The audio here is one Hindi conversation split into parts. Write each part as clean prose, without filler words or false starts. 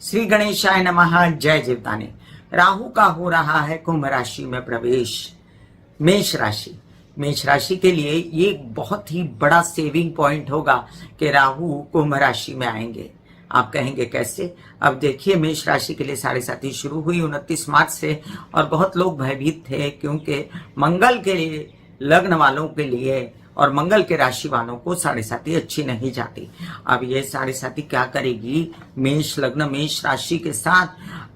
श्री गणेशाय नमः। जय जीवदानी। राहु का हो रहा है कुंभ राशि में प्रवेश। मेष राशि के लिए ये बहुत ही बड़ा सेविंग पॉइंट होगा कि राहु कुंभ राशि में आएंगे। आप कहेंगे कैसे? अब देखिए, मेष राशि के लिए 7.5 शुरू हुई 29 मार्च से, और बहुत लोग भयभीत थे क्योंकि मंगल के लिए लग्न वालों के लिए और मंगल के राशि वालों को 7.5 अच्छी नहीं जाती। अब ये 7.5 क्या करेगी मेष लग्न मेष राशि के साथ?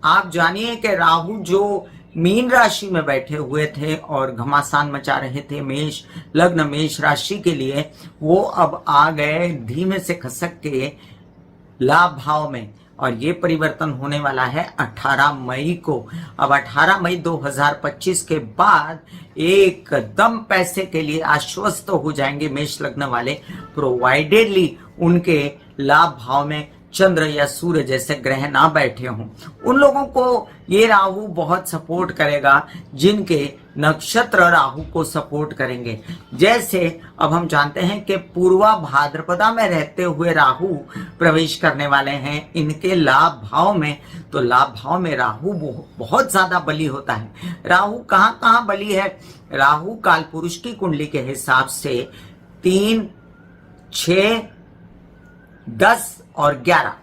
आप जानिए कि राहु जो मीन राशि में बैठे हुए थे और घमासान मचा रहे थे मेष लग्न मेष राशि के लिए, वो अब आ गए धीमे से खसक के लाभ भाव में, और ये परिवर्तन होने वाला है 18 मई को। अब 18 मई 2025 के बाद एकदम पैसे के लिए आश्वस्त हो जाएंगे मेष लग्न वाले, प्रोवाइडेडली उनके लाभ भाव में चंद्र या सूर्य जैसे ग्रह ना बैठे हों। उन लोगों को ये राहु बहुत सपोर्ट करेगा जिनके नक्षत्र राहु को सपोर्ट करेंगे। जैसे अब हम जानते हैं कि पूर्वा भाद्रपदा में रहते हुए राहु प्रवेश करने वाले हैं इनके लाभ भाव में, तो लाभ भाव में राहु बहुत ज्यादा बली होता है। राहु कहाँ कहाँ बली है? राहु काल पुरुष की कुंडली के हिसाब से 3, 6, 10 और 11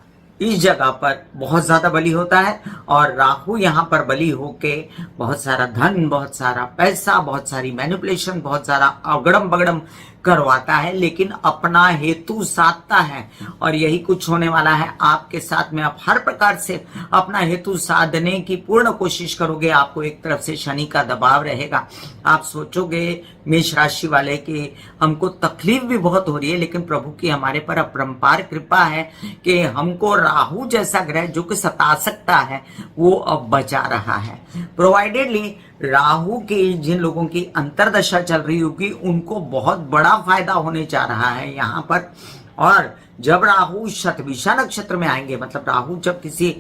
इस जगह पर बहुत ज्यादा बली होता है, और राहु यहाँ पर बली होके बहुत सारा धन, बहुत सारा पैसा, बहुत सारी मैनिपुलेशन, बहुत सारा अगड़म बगड़म करवाता है, लेकिन अपना हेतु साधता है। और यही कुछ होने वाला है आपके साथ में। आप हर प्रकार से अपना हेतु साधने की पूर्ण कोशिश करोगे। आपको एक तरफ से शनि का दबाव रहेगा। आप सोचोगे मेष राशि वाले कि हमको तकलीफ भी बहुत हो रही है, लेकिन प्रभु की हमारे पर अपरंपार कृपा है कि हमको राहु जैसा ग्रह जो कि सता सकता है वो अब बचा रहा है। प्रोवाइडेडली राहु की जिन लोगों की अंतरदशा चल रही होगी उनको बहुत बड़ा फायदा होने जा रहा है यहाँ पर। और जब राहु शतभिषा नक्षत्र में आएंगे, मतलब राहु जब किसी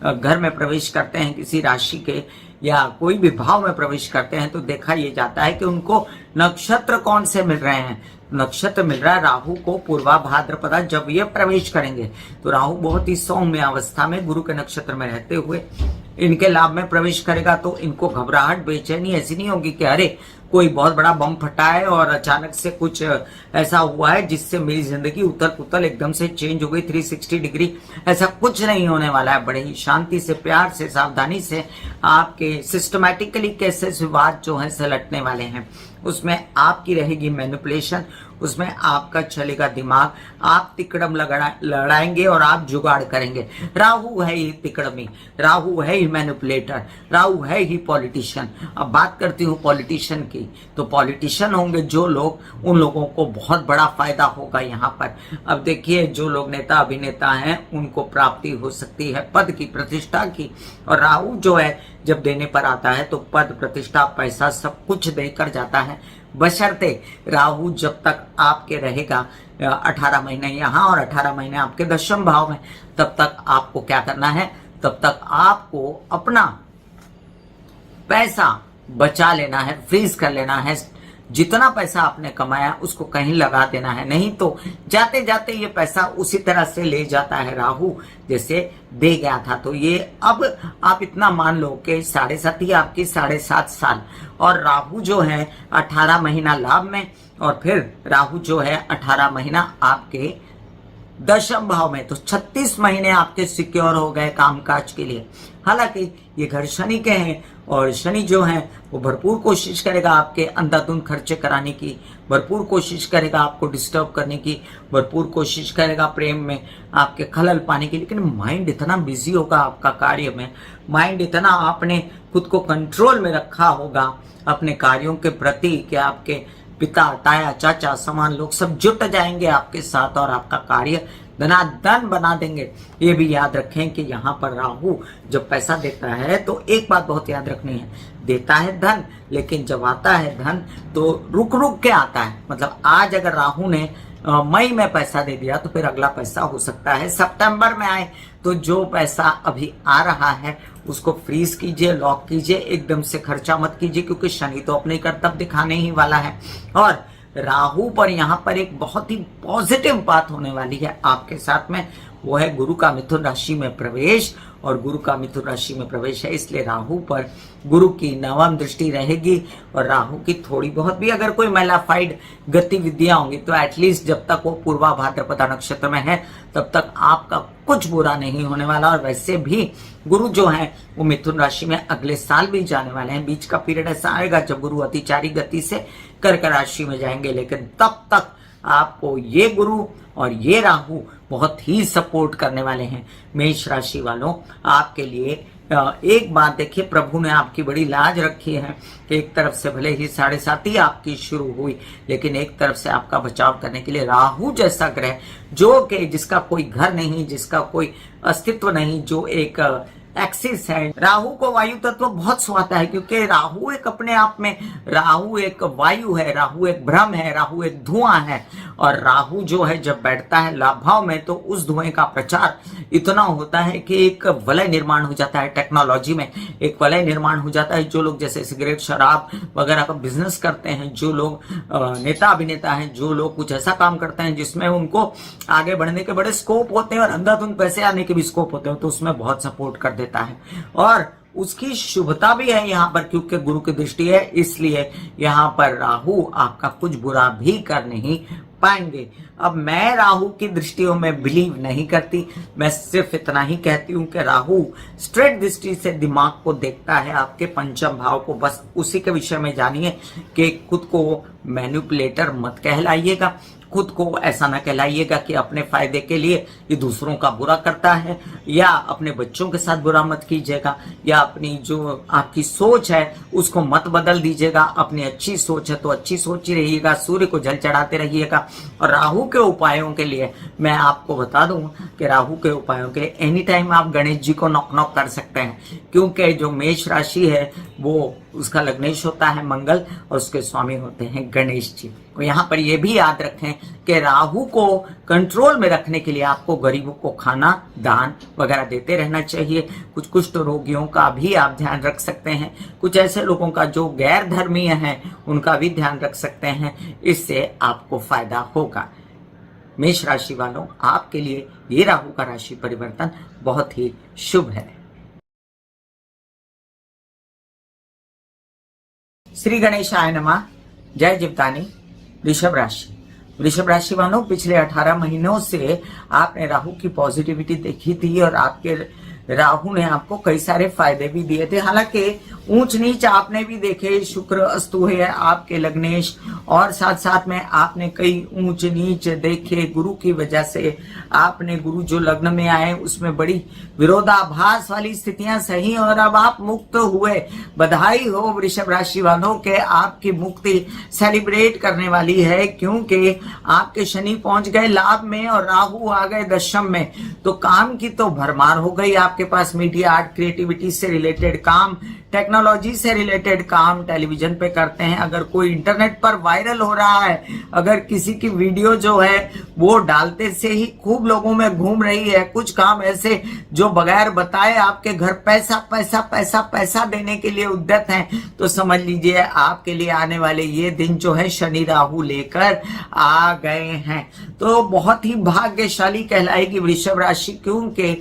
घर में प्रवेश करते हैं, किसी राशि के या कोई भी भाव में प्रवेश करते हैं, तो देखा यह जाता है कि उनको नक्षत्र कौन से मिल रहे हैं। नक्षत्र मिल रहा है राहु को पूर्वा भाद्रपदा। जब ये प्रवेश करेंगे तो राहु बहुत ही सौम्य अवस्था में गुरु के नक्षत्र में रहते हुए इनके लाभ में प्रवेश करेगा, तो इनको घबराहट बेचैनी ऐसी नहीं होगी कि अरे कोई बहुत बड़ा बम फटा है और अचानक से कुछ ऐसा हुआ है जिससे मेरी जिंदगी उथल पुथल एकदम से चेंज हो गई 360 डिग्री। ऐसा कुछ नहीं होने वाला है। बड़े ही शांति से, प्यार से, सावधानी से आपके सिस्टमैटिकली केसेस विवाद जो है सलटने वाले हैं। उसमें आपकी रहेगी मैनिपुलेशन, उसमें आपका चलेगा दिमाग। आप तिकड़म लड़ाएंगे और आप जुगाड़ करेंगे। राहु है ही तिकड़मी, राहु है ही मैनिपुलेटर, राहु है ही पॉलिटिशियन। अब बात करती हूँ पॉलिटिशियन की, तो पॉलिटिशियन होंगे जो लोग, उन लोगों को बहुत बड़ा फायदा होगा यहाँ पर। अब देखिए, जो लोग नेता अभिनेता हैं उनको प्राप्ति हो सकती है पद की, प्रतिष्ठा की। और राहु जो है जब देने पर आता है तो पद, प्रतिष्ठा, पैसा सब कुछ देकर जाता है, बशर्ते राहु जब तक आपके रहेगा 18 महीने यहाँ और 18 महीने आपके 10वें भाव में, तब तक आपको क्या करना है? तब तक आपको अपना पैसा बचा लेना है, फ्रीज कर लेना है। जितना पैसा आपने कमाया उसको कहीं लगा देना है, नहीं तो जाते जाते ये पैसा उसी तरह से ले जाता है राहु जैसे दे गया था। तो ये अब आप इतना मान लो कि 7.5 आपकी 7.5 साल, और राहु जो है 18 महीना लाभ में, और फिर राहु जो है 18 महीना आपके 10वें भाव में, तो 36 महीने आपके सिक्योर हो गए कामकाज के लिए। हालांकि ये घर शनि के हैं, और शनि जो है वो भरपूर कोशिश करेगा आपके अंधाधुंध खर्चे कराने की, भरपूर कोशिश करेगा आपको डिस्टर्ब करने की, भरपूर कोशिश करेगा प्रेम में आपके खलल पाने की। लेकिन माइंड इतना बिजी होगा आपका कार्य में, माइंड इतना आपने खुद को कंट्रोल में रखा होगा अपने कार्यों के प्रति कि आपके पिता, ताया, चाचा, समान लोग सब जुट जाएंगे आपके साथ और आपका कार्य धनाधन बना देंगे। ये भी याद रखें कि यहाँ पर राहु जब पैसा देता है तो एक बात बहुत याद रखनी है, देता है धन, लेकिन जब आता है धन तो रुक रुक के आता है। मतलब आज अगर राहु ने मई में पैसा दे दिया तो फिर अगला पैसा हो सकता है सितंबर में आए। तो जो पैसा अभी आ रहा है उसको फ्रीज कीजिए, लॉक कीजिए, एकदम से खर्चा मत कीजिए, क्योंकि शनि तो अपने कर्तव्य दिखाने ही वाला है। और राहु पर यहाँ पर एक बहुत ही पॉजिटिव बात होने वाली है आपके साथ में, वो है गुरु का मिथुन राशि में प्रवेश। और गुरु का मिथुन राशि में प्रवेश है, इसलिए राहु पर गुरु की नवम दृष्टि रहेगी। और राहु की थोड़ी बहुत भी अगर कोई मैलाफाइड गतिविधियां होंगी तो एटलीस्ट जब तक वो पूर्वा भाद्रपदा नक्षत्र में है तब तक आपका कुछ बुरा नहीं होने वाला। और वैसे भी गुरु जो है वो मिथुन राशि में अगले साल भी जाने वाले हैं। बीच का पीरियड ऐसा आएगा जब गुरु अतिचारी गति से कर्क राशि में जाएंगे, लेकिन तब तक आपको ये गुरु और ये राहु बहुत ही सपोर्ट करने वाले हैं। मेष राशि वालों, आपके लिए एक बात देखिए, प्रभु ने आपकी बड़ी लाज रखी है कि एक तरफ से भले ही 7.5 आपकी शुरू हुई, लेकिन एक तरफ से आपका बचाव करने के लिए राहु जैसा ग्रह, जो कि जिसका कोई घर नहीं, जिसका कोई अस्तित्व नहीं, जो एक एक्सिस है। राहु को वायु तत्व बहुत सुहाता है, क्योंकि राहु एक अपने आप में, राहु एक वायु है, राहु एक भ्रम है, राहु एक धुआं है। और राहु जो है जब बैठता है लाभ भाव में तो उस धुएं का प्रचार इतना होता है कि एक वलय निर्माण हो जाता है। टेक्नोलॉजी में एक वलय निर्माण हो जाता है। जो लोग जैसे सिगरेट शराब वगैरह का बिजनेस करते हैं, जो लोग नेता अभिनेता हैं, जो लोग कुछ ऐसा काम करते हैं जिसमें उनको आगे बढ़ने के बड़े स्कोप होते हैं और अंधाधुंध पैसे आने के भी स्कोप होते हैं, तो उसमें बहुत सपोर्ट कर देता है। और उसकी शुभता भी है यहाँ पर, क्योंकि गुरु की दृष्टि है, इसलिए यहाँ पर राहु आपका कुछ बुरा भी कर नहीं पाएंगे। अब मैं राहु की दृष्टियों में बिलीव नहीं करती, मैं सिर्फ इतना ही कहती हूँ कि राहु स्ट्रेट दृष्टि से दिमाग को देखता है, आपके पंचम भाव को। बस उसी के विषय में जानिए कि खुद को मैनिपुलेटर मत कहलाइएगा, खुद को ऐसा ना कहलाइएगा कि अपने फायदे के लिए ये दूसरों का बुरा करता है, या अपने बच्चों के साथ बुरा मत कीजिएगा, या अपनी जो आपकी सोच है उसको मत बदल दीजिएगा। अपनी अच्छी सोच है तो अच्छी सोच ही रहिएगा, सूर्य को जल चढ़ाते रहिएगा। और राहु के उपायों के लिए मैं आपको बता दूं कि राहु के उपायों के लिए एनी टाइम आप गणेश जी को नॉक नॉक कर सकते हैं, क्योंकि जो मेष राशि है वो उसका लग्नेश होता है मंगल और उसके स्वामी होते हैं गणेश जी। तो यहाँ पर ये भी याद रखें कि राहु को कंट्रोल में रखने के लिए आपको गरीबों को खाना दान वगैरह देते रहना चाहिए। कुछ कुष्ठ रोगियों का भी आप ध्यान रख सकते हैं, कुछ ऐसे लोगों का जो गैर धर्मीय हैं उनका भी ध्यान रख सकते हैं, इससे आपको फायदा होगा। मेष राशि वालों, आपके लिए ये राहु का राशि परिवर्तन बहुत ही शुभ है। श्री गणेशाय नमः। जय जीवदानी। वृषभ राशि, वृषभ राशि वालों, पिछले 18 महीनों से आपने राहु की पॉजिटिविटी देखी थी और आपके राहु ने आपको कई सारे फायदे भी दिए थे। हालांकि ऊंच नीच आपने भी देखे, शुक्र अस्तु है आपके लग्नेश, और साथ साथ में आपने कई ऊंच नीच देखे गुरु की वजह से। आपने गुरु जो लग्न में आए उसमें बड़ी विरोधाभास वाली स्थितियां सही, और अब आप मुक्त हुए। बधाई हो वृषभ राशि वालों के, आपकी मुक्ति सेलिब्रेट करने वाली है, क्योंकि आपके शनि पहुंच गए लाभ में और राहु आ गए दशम में। तो काम की तो भरमार हो गई आपके पास। मीडिया आर्ट क्रिएटिविटी से रिलेटेड काम, टेक्नोलॉजी से रिलेटेड काम टेलीविजन पे करते हैं, अगर कोई इंटरनेट पर वायरल हो रहा है, अगर किसी की वीडियो जो है वो डालते से ही खूब लोगों में घूम रही है, कुछ काम ऐसे जो बगैर बताए आपके घर पैसा पैसा पैसा पैसा देने के लिए उद्यत हैं, तो समझ लीजिए आपके लिए आने वाले ये दिन जो है शनि राहु लेकर आ गए हैं। तो बहुत ही भाग्यशाली कहलाएगी वृषभ राशि, क्योंकि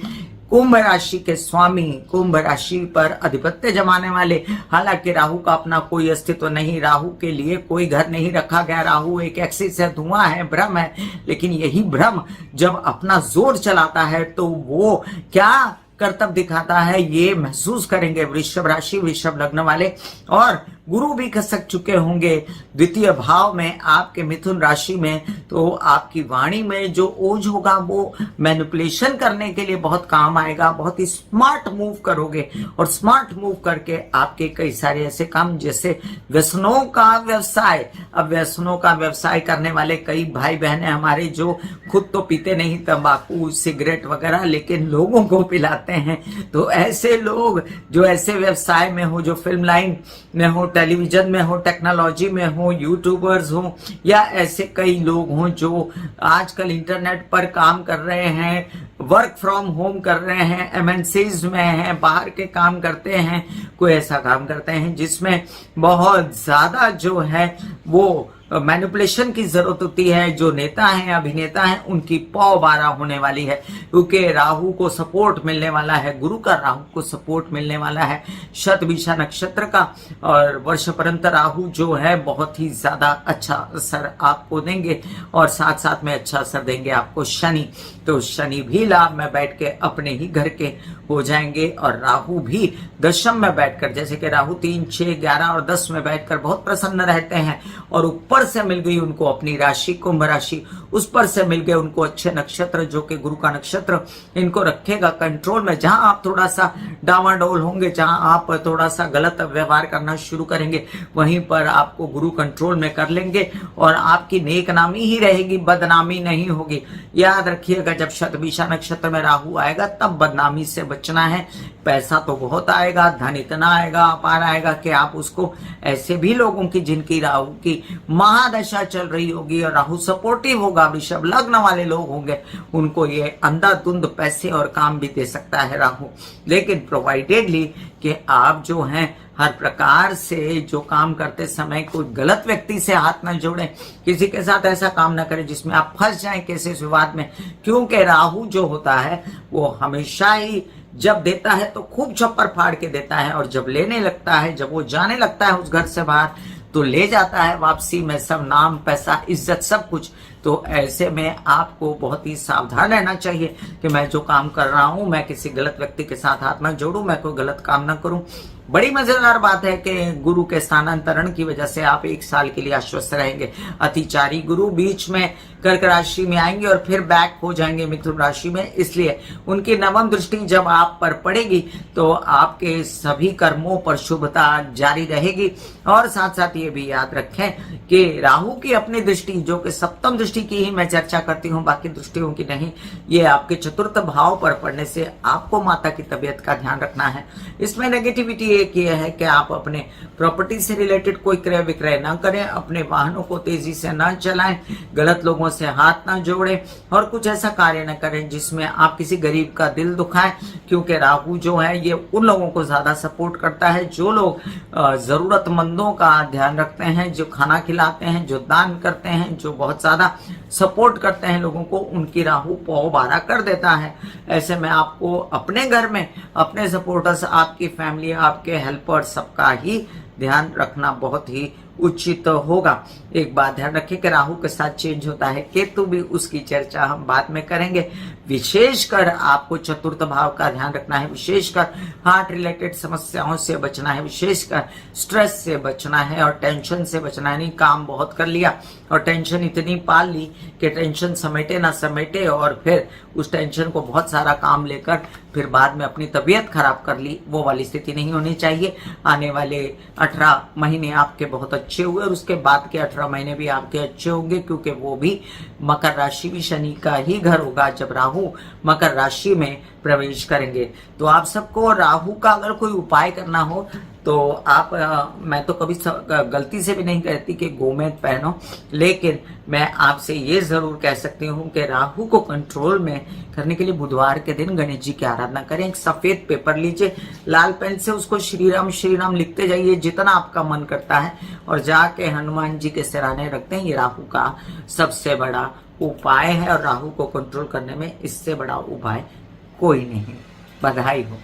कुंभ राशि के स्वामी, कुंभ राशि पर अधिपत्य जमाने वाले, हालांकि राहु का अपना कोई अस्तित्व नहीं, राहु के लिए कोई घर नहीं रखा गया, राहु एक एक्सिस है, धुआं है, भ्रम है। लेकिन यही भ्रम जब अपना जोर चलाता है तो वो क्या कर्तव्य दिखाता है ये महसूस करेंगे वृषभ राशि, वृषभ लग्न वाले। और गुरु भी खसक चुके होंगे द्वितीय भाव में आपके मिथुन राशि में, तो आपकी वाणी में जो ओज होगा वो मैनिपुलेशन करने के लिए बहुत काम आएगा। बहुत ही स्मार्ट मूव करोगे, और स्मार्ट मूव करके आपके कई सारे ऐसे काम, जैसे व्यसनों का व्यवसाय। अब व्यसनों का व्यवसाय करने वाले कई भाई बहन हमारे जो खुद तो पीते नहीं तंबाकू सिगरेट वगैरह, लेकिन लोगों को पिलाते हैं। तो ऐसे लोग जो ऐसे व्यवसाय में हो, जो फिल्म लाइन में हो, टेलीविजन में हो, टेक्नोलॉजी में हो, यूट्यूबर्स हो, या ऐसे कई लोग हों जो आजकल इंटरनेट पर काम कर रहे हैं, वर्क फ्रॉम होम कर रहे हैं, एमएनसीज में हैं, बाहर के काम करते हैं, कोई ऐसा काम करते हैं जिसमें बहुत ज्यादा जो है वो मैनिपुलेशन की जरूरत होती है। जो नेता हैं, अभिनेता हैं, उनकी पौ बारह होने वाली है, क्योंकि राहु को सपोर्ट मिलने वाला है, गुरु का राहु को सपोर्ट मिलने वाला है शतभिषा नक्षत्र का। और वर्ष पर्यंत राहु जो है बहुत ही ज्यादा अच्छा असर आपको देंगे, और साथ साथ में अच्छा असर देंगे आपको शनि। तो शनि भी लाभ में बैठ के अपने ही घर के हो जाएंगे, और राहु भी दशम में बैठकर, जैसे कि राहु 3, 6, 11 और 10 में बैठकर बहुत प्रसन्न रहते हैं, और ऊपर से मिल गई उनको अपनी राशि कुंभ राशि, उस पर से मिल गए उनको अच्छे नक्षत्र जो कि गुरु का नक्षत्र इनको रखेगा कंट्रोल में। जहां आप थोड़ा सा डावाडोल होंगे, जहां आप थोड़ा सा गलत व्यवहार करना शुरू करेंगे, वहीं पर आपको गुरु कंट्रोल में कर लेंगे, और आपकी नेक नामी ही रहेगी, बदनामी नहीं होगी। याद रखिएगा, जब शतभिषा नक्षत्र में राहु आएगा तब बदनामी से बचना है। पैसा तो बहुत आएगा, धन इतना आएगा, अपार आएगा कि आप उसको, ऐसे भी लोगों की जिनकी राहु की महादशा चल रही होगी और राहु सपोर्टिव होगा, वृषभ लग्न वाले लोग होंगे, उनको ये अंधाधुंध पैसे और काम भी दे सकता है राहु। लेकिन प्रोवाइडेडली कि आप जो हैं हर प्रकार से जो काम करते समय कोई गलत व्यक्ति से हाथ न जोड़ें, किसी के साथ ऐसा काम न करें जिसमें आप फंस जाएं किसी विवाद में, क्योंकि राहु जो होता है वो हमेशा ही जब देता है तो खूब छप्पर फाड़ के देता है, और जब लेने लगता है, जब वो जाने लगता है उस घर से बाहर, तो ले जाता है वापसी में सब, नाम, पैसा, इज्जत, सब कुछ। तो ऐसे में आपको बहुत ही सावधान रहना चाहिए कि मैं जो काम कर रहा हूं, मैं किसी गलत व्यक्ति के साथ हाथ न जोड़ूं, मैं कोई गलत काम न करूं। बड़ी मजेदार बात है कि गुरु के स्थानांतरण की वजह से आप 1 साल के लिए आश्वस्त रहेंगे। अतिचारी गुरु बीच में कर्क राशि में आएंगे और फिर बैक हो जाएंगे मिथुन राशि में, इसलिए उनकी नवम दृष्टि जब आप पर पड़ेगी तो आपके सभी कर्मों पर शुभता जारी रहेगी। और साथ साथ ये भी याद रखें कि राहु की अपनी दृष्टि, जो कि सप्तम दृष्टि की ही मैं चर्चा करती हूँ, बाकी दृष्टियों की नहीं, ये आपके चतुर्थ भाव पर पड़ने से आपको माता की तबीयत का ध्यान रखना है। इसमें नेगेटिविटी एक ये है कि आप अपने प्रॉपर्टी से रिलेटेड कोई क्रय विक्रय ना करें, अपने वाहनों को तेजी से ना चलाएं, गलत लोगों से हाथ ना जोड़ें, और कुछ ऐसा कार्य न करें जिसमें आप किसी गरीब का दिल दुखाएं, क्योंकि राहु जो है ये उन लोगों को ज्यादा सपोर्ट करता है जो लोग जरूरतमंदों का ध्यान रखते हैं, जो खाना खिलाते हैं, जो दान करते हैं, जो बहुत ज्यादा सपोर्ट करते हैं लोगों को, उनकी राहु पौ बारह कर देता है। ऐसे में आपको अपने घर में अपने सपोर्टर्स, आपकी फैमिली, आपके हेल्पर, सबका ही ध्यान रखना बहुत ही उचित होगा। एक बात ध्यान रखें कि राहु के साथ चेंज होता है केतु भी, उसकी चर्चा हम बाद में करेंगे। विशेषकर आपको चतुर्थ भाव का ध्यान रखना है, विशेषकर हार्ट रिलेटेड समस्याओं से बचना है, विशेषकर स्ट्रेस से बचना है और टेंशन से बचना है। नहीं, काम बहुत कर लिया और टेंशन इतनी पाल ली कि टेंशन समेटे ना समेटे, और फिर उस टेंशन को बहुत सारा काम लेकर फिर बाद में अपनी तबीयत खराब कर ली, वो वाली स्थिति नहीं होनी चाहिए। आने वाले 18 महीने आपके बहुत अच्छे हुए, और उसके बाद के 18 महीने भी आपके अच्छे होंगे, क्योंकि वो भी मकर राशि भी शनि का ही घर होगा जब राहु मकर राशि में प्रवेश करेंगे। तो आप सबको राहु का अगर कोई उपाय करना हो तो आप मैं तो कभी गलती से भी नहीं कहती कि गोमेद पहनो, लेकिन मैं आपसे ये जरूर कह सकती हूँ कि राहु को कंट्रोल में करने के लिए बुधवार के दिन गणेश जी की आराधना करें। एक सफेद पेपर लीजिए, लाल पेन से उसको श्री राम लिखते जाइए जितना आपका मन करता है, और जाके हनुमान जी के सिराने रखते हैं। ये राहु का सबसे बड़ा उपाय है, और राहु को कंट्रोल करने में इससे बड़ा उपाय कोई नहीं। बधाई हो।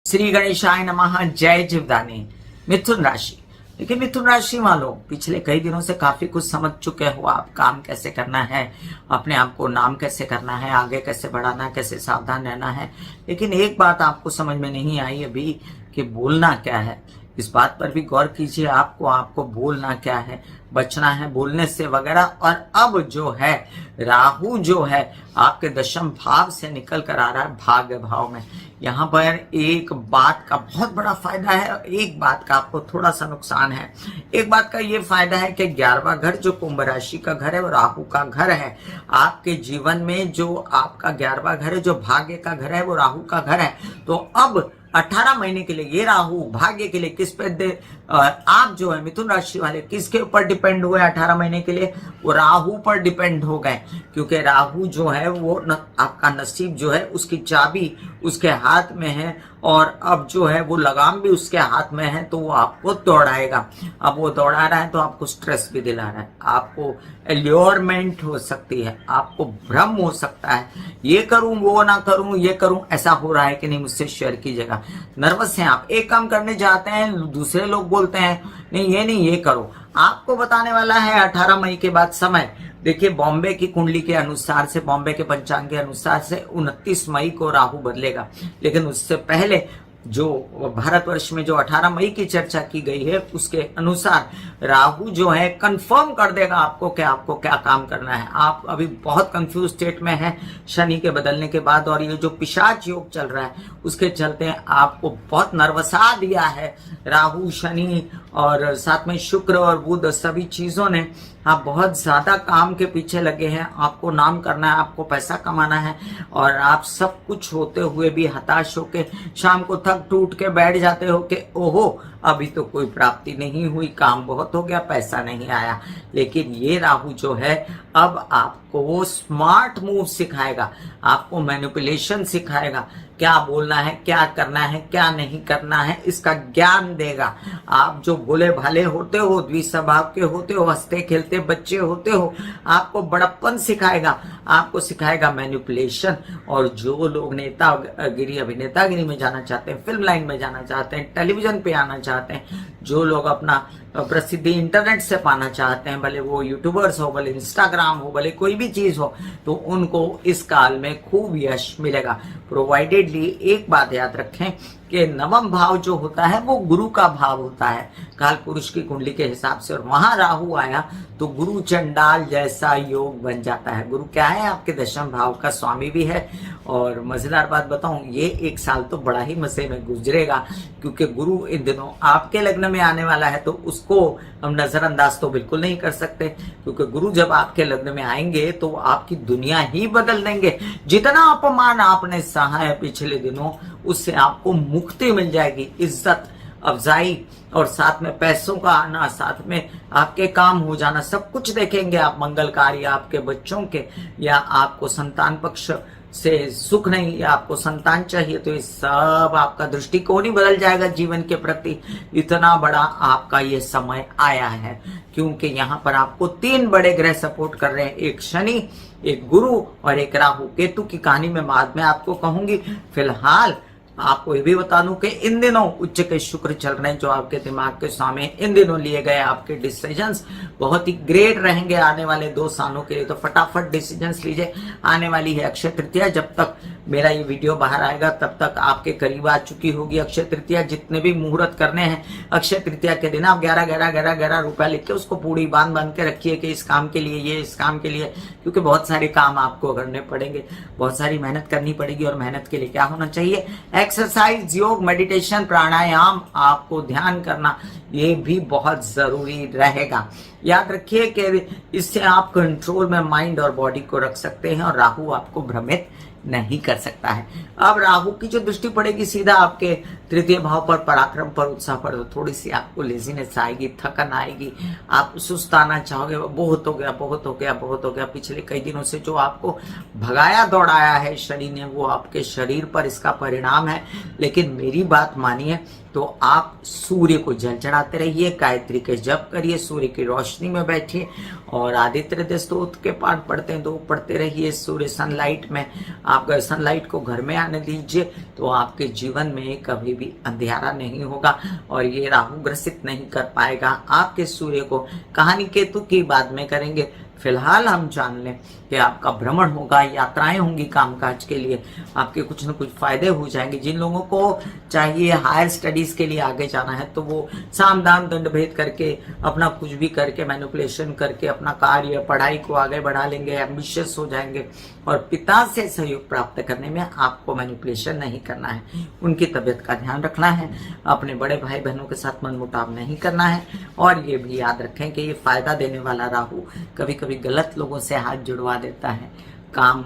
श्री गणेशाय नमः। जय जीवदानी। मिथुन राशि, देखिए मिथुन राशि वालों, पिछले कई दिनों से काफी कुछ समझ चुके हो आप, काम कैसे करना है, अपने आप को नाम कैसे करना है, आगे कैसे बढ़ाना है, कैसे सावधान रहना है। लेकिन एक बात आपको समझ में नहीं आई अभी कि बोलना क्या है। इस बात पर भी गौर कीजिए, आपको बोलना क्या है, बचना है बोलने से वगैरह। और अब जो है राहु जो है आपके दशम भाव से निकल कर आ रहा है भाग्य भाव में। यहाँ पर एक बात का बहुत बड़ा फायदा है और एक बात का आपको थोड़ा सा नुकसान है। एक बात का ये फायदा है कि 11वां घर जो कुंभ राशि का घर है वो राहु का घर है। आपके जीवन में जो आपका 11वां घर है, जो भाग्य का घर है, वो राहु का घर है। तो अब 18 महीने के लिए ये राहु भाग्य के लिए किस पे आप जो है मिथुन राशि वाले किसके ऊपर डिपेंड हुए 18 महीने के लिए? वो राहु पर डिपेंड हो गए, क्योंकि राहु जो है वो आपका नसीब जो है उसकी चाबी उसके हाथ में है। और अब जो है वो लगाम भी उसके हाथ में है, तो वो आपको दौड़ाएगा। अब वो दौड़ा रहा है तो आपको स्ट्रेस भी दिला रहा है, आपको एल्योरमेंट हो सकती है, आपको भ्रम हो सकता है, ये करूं वो ना करूं, ये करूं ऐसा हो रहा है कि नहीं, मुझसे शेयर कीजिएगा। नर्वस हैं आप, एक काम करने जाते हैं, दूसरे लोग बोलते हैं नहीं ये करो। आपको बताने वाला है 18 मई के बाद समय। देखिए बॉम्बे की कुंडली के अनुसार से, बॉम्बे के पंचांग के अनुसार से 29 मई को राहु बदलेगा, लेकिन उससे पहले जो भारतवर्ष में जो 18 मई की चर्चा की गई है उसके अनुसार राहु जो है कंफर्म कर देगा आपको कि आपको क्या काम करना है। आप अभी बहुत कंफ्यूज स्टेट में हैं शनि के बदलने के बाद, और ये जो पिशाच योग चल रहा है उसके चलते आपको बहुत नर्वसा दिया है राहु, शनि और साथ में शुक्र और बुध, सभी चीजों ने। आप बहुत ज्यादा काम के पीछे लगे हैं, आपको नाम करना है, आपको पैसा कमाना है, और आप सब कुछ होते हुए भी हताश होके शाम को थक टूट के बैठ जाते हो कि ओहो अभी तो कोई प्राप्ति नहीं हुई, काम बहुत हो गया, पैसा नहीं आया। लेकिन ये राहु जो है अब आपको स्मार्ट मूव सिखाएगा, आपको मैनिपुलेशन सिखाएगा, क्या बोलना है, क्या करना है, क्या नहीं करना है, इसका ज्ञान देगा। आप जो भोले भाले होते हो, द्विस्वभाव के होते हो, हंसते खेलते बच्चे होते हो, आपको बड़प्पन सिखाएगा, आपको सिखाएगा मैनिपुलेशन। और जो लोग नेतागिरी, अभिनेतागिरी में जाना चाहते हैं, फिल्म लाइन में जाना चाहते हैं, टेलीविजन पे आना चाहते हैं, जो लोग अपना प्रसिद्धि इंटरनेट से पाना चाहते हैं, भले वो यूट्यूबर्स हो, भले इंस्टाग्राम हो, भले कोई भी चीज हो, तो उनको इस काल में खूब यश मिलेगा प्रोवाइडेडली। एक बात याद रखें कि नवम भाव जो होता है वो गुरु का भाव होता है काल पुरुष की कुंडली के हिसाब से, और वहां राहु आया तो गुरु चंडाल जैसा योग बन जाता है। गुरु क्या है, आपके दशम भाव का स्वामी भी है। और मजेदार बात बताऊं, ये एक साल तो बड़ा ही मजे में गुजरेगा, क्योंकि गुरु इन दिनों आपके लग्न में आने वाला है, तो उसको हम नजरअंदाज तो बिल्कुल नहीं कर सकते, क्योंकि गुरु जब आपके लग्न में आएंगे तो आपकी दुनिया ही बदल देंगे। जितना अपमान आपने सहा है पिछले दिनों, उससे आपको मुक्ति मिल जाएगी, इज्जत अफजाई, और साथ में पैसों का आना, साथ में आपके काम हो जाना, सब कुछ देखेंगे आप। मंगल कार्य आपके बच्चों के, या आपको संतान पक्ष से सुख नहीं, या आपको संतान चाहिए, तो ये सब आपका दृष्टिकोण ही बदल जाएगा जीवन के प्रति। इतना बड़ा आपका ये समय आया है, क्योंकि यहाँ पर आपको 3 बड़े ग्रह सपोर्ट कर रहे हैं, एक शनि, एक गुरु और एक राहु। केतु की कहानी में बाद में आपको कहूंगी। फिलहाल आपको ये भी बता दूं कि इन दिनों उच्च के शुक्र चल रहे हैं, जो आपके दिमाग के सामने इन दिनों लिए गए आपके डिसीजंस बहुत ही ग्रेट रहेंगे आने वाले 2 सालों के लिए। तो फटाफट डिसीजंस लीजिए, आने वाली है अक्षय तृतीया। जब तक मेरा ये वीडियो बाहर आएगा तब तक आपके करीब आ चुकी होगी अक्षय तृतीया। जितने भी मुहूर्त करने हैं अक्षय तृतीया के दिन, आप 11 रुपया लिख के उसको पूरी बांध के रखिए कि इस काम के लिए, ये इस काम के लिए, क्योंकि बहुत सारे काम आपको करने पड़ेंगे, बहुत सारी मेहनत करनी पड़ेगी। और मेहनत के लिए क्या होना चाहिए, एक्सरसाइज, योग, मेडिटेशन, प्राणायाम, आपको ध्यान करना, ये भी बहुत जरूरी रहेगा। याद रखिए कि इससे आप कंट्रोल में माइंड और बॉडी को रख सकते हैं, और राहु आपको भ्रमित नहीं कर सकता है। अब राहु की जो दृष्टि पड़ेगी सीधा आपके तृतीय भाव पर, पराक्रम पर, उत्साह पर, तो थोड़ी सी आपको लेजीनेस आएगी, थकन आएगी, आप सुस्ताना चाहोगे, बहुत हो गया, बहुत हो गया, बहुत हो गया। पिछले कई दिनों से जो आपको भगाया दौड़ाया है शनि ने, वो आपके शरीर पर इसका परिणाम है। लेकिन मेरी बात मानिए तो आप सूर्य को जल चढ़ाते रहिए, गायत्री के जप करिए, सूर्य की रोशनी में बैठिए, और आदित्य हृदय स्तोत्र के पाठ पढ़ते हैं 2 पढ़ते रहिए सूर्य सनलाइट में। आप अगर सनलाइट को घर में आने दीजिए तो आपके जीवन में कभी भी अंधेरा नहीं होगा, और ये राहु ग्रसित नहीं कर पाएगा आपके सूर्य को। कहानी केतु की बाद में करेंगे, फिलहाल हम जान लें कि आपका भ्रमण होगा, यात्राएं होंगी कामकाज के लिए, आपके कुछ न कुछ फायदे हो जाएंगे। जिन लोगों को चाहिए हायर स्टडीज के लिए आगे जाना है, तो वो साम दाम दंड भेद करके, अपना कुछ भी करके, मैनिपुलेशन करके अपना कार्य, पढ़ाई को आगे बढ़ा लेंगे, एम्बिशियस हो जाएंगे। और पिता से सहयोग प्राप्त करने में आपको मैनिपुलेशन नहीं करना है, उनकी तबीयत का ध्यान रखना है, अपने बड़े भाई बहनों के साथ मनमुटाव नहीं करना है। और ये भी याद रखें कि ये फायदा देने वाला राहु कभी कभी गलत लोगों से हाथ जुड़वा देता है, काम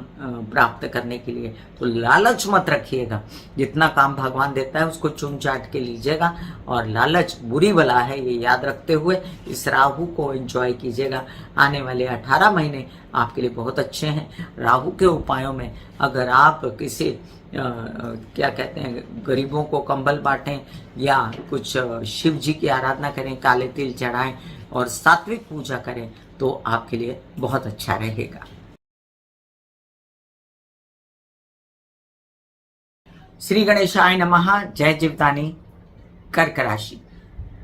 प्राप्त करने के लिए। तो लालच मत रखिएगा, जितना काम भगवान देता है उसको चुन चाट के लीजिएगा, और लालच बुरी बला है ये याद रखते हुए इस राहु को एंजॉय कीजिएगा। आने वाले 18 महीने आपके लिए बहुत अच्छे हैं। राहु के उपायों में अगर आप किसी क्या कहते हैं, गरीबों को कंबल बांटें या कुछ शिव जी की आराधना करें, काले तिल चढ़ाएं और सात्विक पूजा करें तो आपके लिए बहुत अच्छा रहेगा। श्री गणेशाय नमः। जय जीवदानी। कर्क राशि,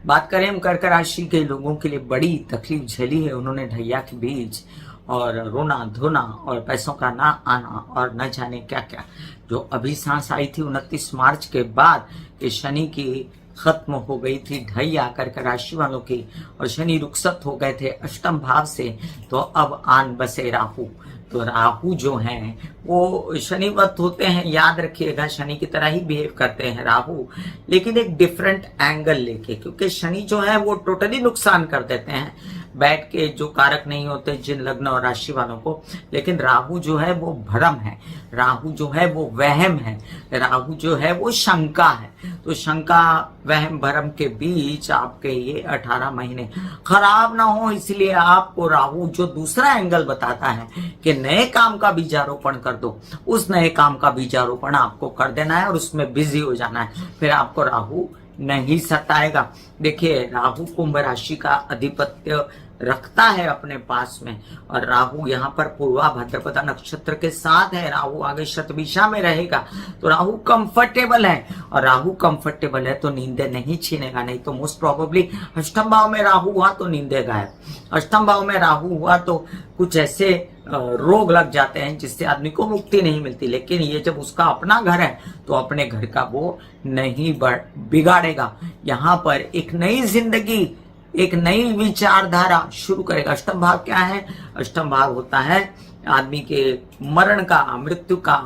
बात करें हम कर्क राशि के लोगों के लिए बड़ी तकलीफ झेली है उन्होंने ढैया के बीच, और रोना धोना और पैसों का ना आना और न जाने क्या क्या। जो अभी सांस आई थी 29 मार्च के बाद कि शनि की खत्म हो गई थी ढैया कर्क राशि वालों की, और शनि रुखसत हो गए थे अष्टम भाव से, तो अब आन बसे राहु। तो राहु जो हैं वो शनिवत होते हैं, याद रखिएगा, शनि की तरह ही बिहेव करते हैं राहु, लेकिन एक डिफरेंट एंगल लेके, क्योंकि शनि जो है वो टोटली नुकसान कर देते हैं बैठ के, जो कारक नहीं होते जिन लग्न और राशि वालों को, लेकिन राहु जो है वो भ्रम है, राहु जो है वो वहम है, राहु जो है वो शंका है। तो शंका वहम भ्रम के बीच आपके ये 18 महीने खराब ना हो, इसलिए आपको राहु जो दूसरा एंगल बताता है कि नए काम का बीजारोपण कर दो, उस नए काम का बीजारोपण आपको कर देना है और उसमें बिजी हो जाना है, फिर आपको राहु नहीं सताएगा। देखिए, राहु कुंभ राशि का अधिपत्य रखता है अपने पास में, और राहु यहाँ पर पूर्वा भाद्रपदा नक्षत्र के साथ है, राहु आगे शतभिषा में रहेगा, तो राहु कंफर्टेबल है, और राहु कंफर्टेबल है तो नींदे नहीं छीनेगा। नहीं तो मोस्ट प्रोबेबली अष्टम भाव में राहु हुआ तो नींदे गायब, अष्टम भाव में राहु हुआ तो कुछ ऐसे रोग लग जाते हैं जिससे आदमी को मुक्ति नहीं मिलती। लेकिन ये जब उसका अपना घर है तो अपने घर का वो नहीं बिगाड़ेगा, यहाँ पर एक नई जिंदगी, एक नई विचारधारा शुरू करेगा। अष्टम भाव क्या है? अष्टम भाव होता है आदमी के मरण का, मृत्यु का